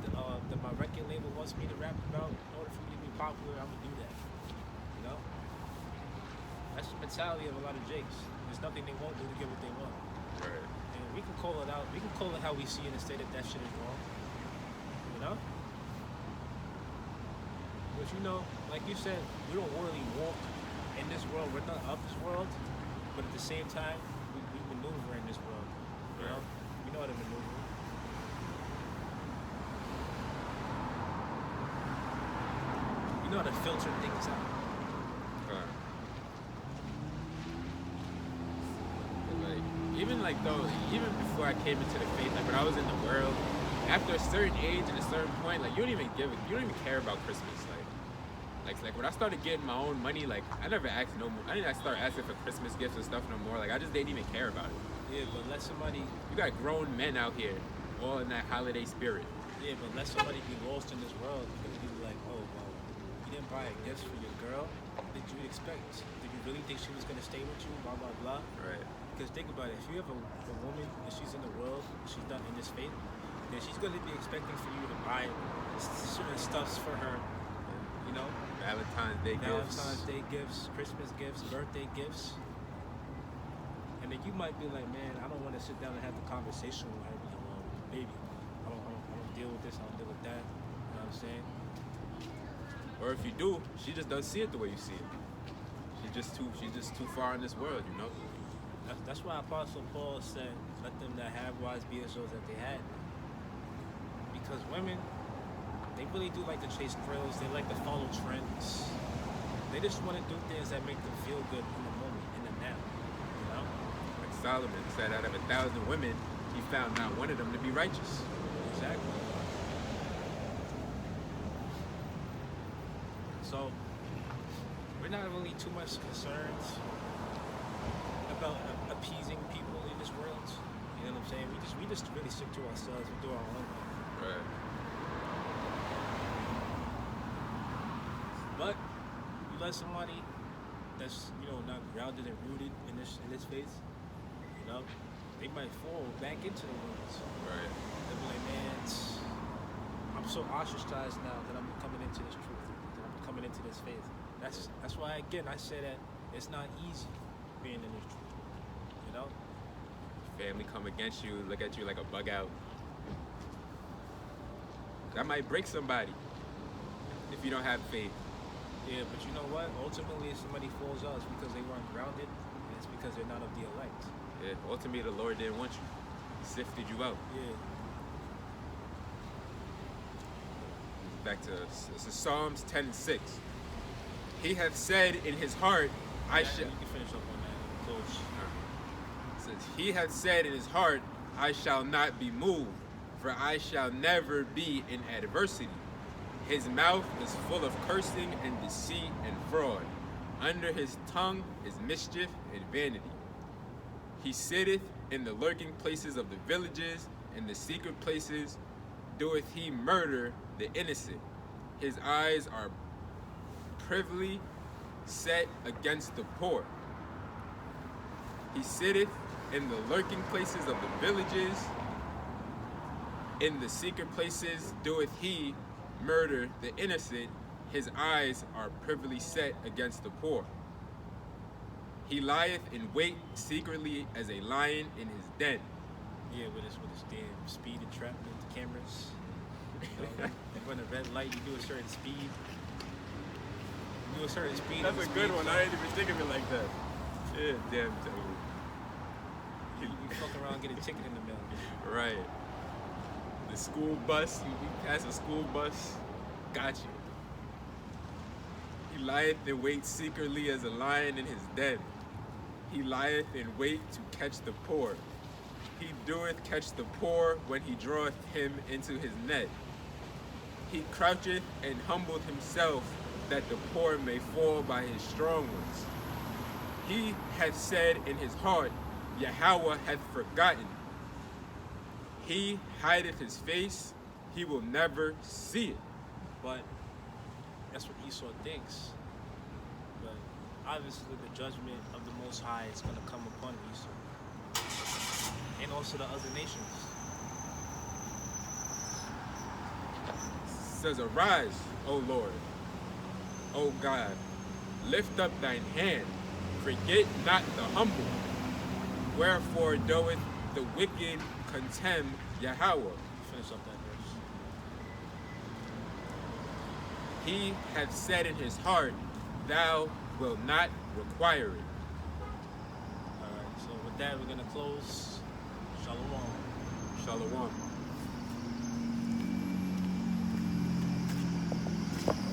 my record label wants me to rap about in order for me to be popular, I'm gonna do that. That's the mentality of a lot of Jakes. There's nothing they won't do to get what they want. Right. And we can call it out. We can call it how we see it and say that shit is wrong. But you know, like you said, we don't really walk in this world. We're not of this world, but at the same time, we maneuver in this world. You know, we know how to maneuver. We know how to filter things out. Right. But like, even like though, even before I came into the faith, like when I was in the world, after a certain age and a certain point, like you don't even care about Christmas. Like when I started getting my own money, like I never asked no more. I didn't start asking for Christmas gifts and stuff no more. Like I just didn't even care about it. Yeah, but let somebody. You got grown men out here, all in that holiday spirit. Yeah, but let somebody be lost in this world. You're gonna be like, oh well, you didn't buy a gift for your girl. What did you expect? Did you really think she was gonna stay with you? Blah blah blah. Right. Because think about it. If you have a woman and she's in the world, she's done in this faith, then she's gonna be expecting for you to buy certain stuffs for her. You know, Valentine's Day gifts, Christmas gifts, birthday gifts. And then you might be like, man, I don't want to sit down and have a conversation with her. Like, well, baby, I don't deal with this, I don't deal with that. You know what I'm saying? Or if you do, she just doesn't see it the way you see it. She's just too far in this world, you know. That's why Apostle Paul said, let them that have wives be as those that they had. Because women, they really do like to chase thrills. They like to follow trends. They just want to do things that make them feel good in the moment, in the now. You know? Like Solomon said, out of 1,000 women, he found not one of them to be righteous. Exactly. So, we're not really too much concerned about appeasing people in this world. You know what I'm saying? We just really stick to ourselves. We do our own thing. Right. But you let somebody that's, you know, not grounded and rooted in this faith, you know, they might fall back into the woods. Right. They'll be like, man, I'm so ostracized now that I'm coming into this truth, that I'm coming into this faith. That's why again I say that it's not easy being in this truth. You know? Family come against you, look at you like a bug out. That might break somebody if you don't have faith. Yeah, but you know what? Ultimately, if somebody falls out, it's because they weren't grounded, and it's because they're not of the elect. Yeah, ultimately the Lord didn't want you. He sifted you out. Yeah. Back to this is Psalms 10:6. He hath said in his heart, I shall. You can finish up on that. Close. It says, he hath said in his heart, I shall not be moved, for I shall never be in adversity. His mouth is full of cursing and deceit and fraud. Under his tongue is mischief and vanity. He sitteth in the lurking places of the villages, in the secret places doeth he murder the innocent. His eyes are privily set against the poor. He sitteth in the lurking places of the villages, in the secret places doeth he murder the innocent. His eyes are privily set against the poor. He lieth in wait secretly as a lion in his den. Yeah, with his damn speed entrapment cameras. You know, you run a red light, you do a certain speed. You do a certain speed. That's a good one. I didn't even think of it like that. Yeah, damn. You fuck around and get a ticket in the mail. Right. The school bus, you pass a school bus, got you. He lieth in wait secretly as a lion in his den. He lieth in wait to catch the poor. He doeth catch the poor when he draweth him into his net. He croucheth and humbleth himself, that the poor may fall by his strong ones. He hath said in his heart, Yahweh hath forgotten. He hideth his face, he will never see it. But that's what Esau thinks. But obviously the judgment of the Most High is going to come upon Esau. And also the other nations. It says, arise, O Lord, O God, lift up thine hand, forget not the humble. Wherefore doeth the wicked contemn Yahweh. Finish up that verse. he hath said in his heart, thou wilt not require it. All right. So with that, we're gonna close. Shalom. Shalom.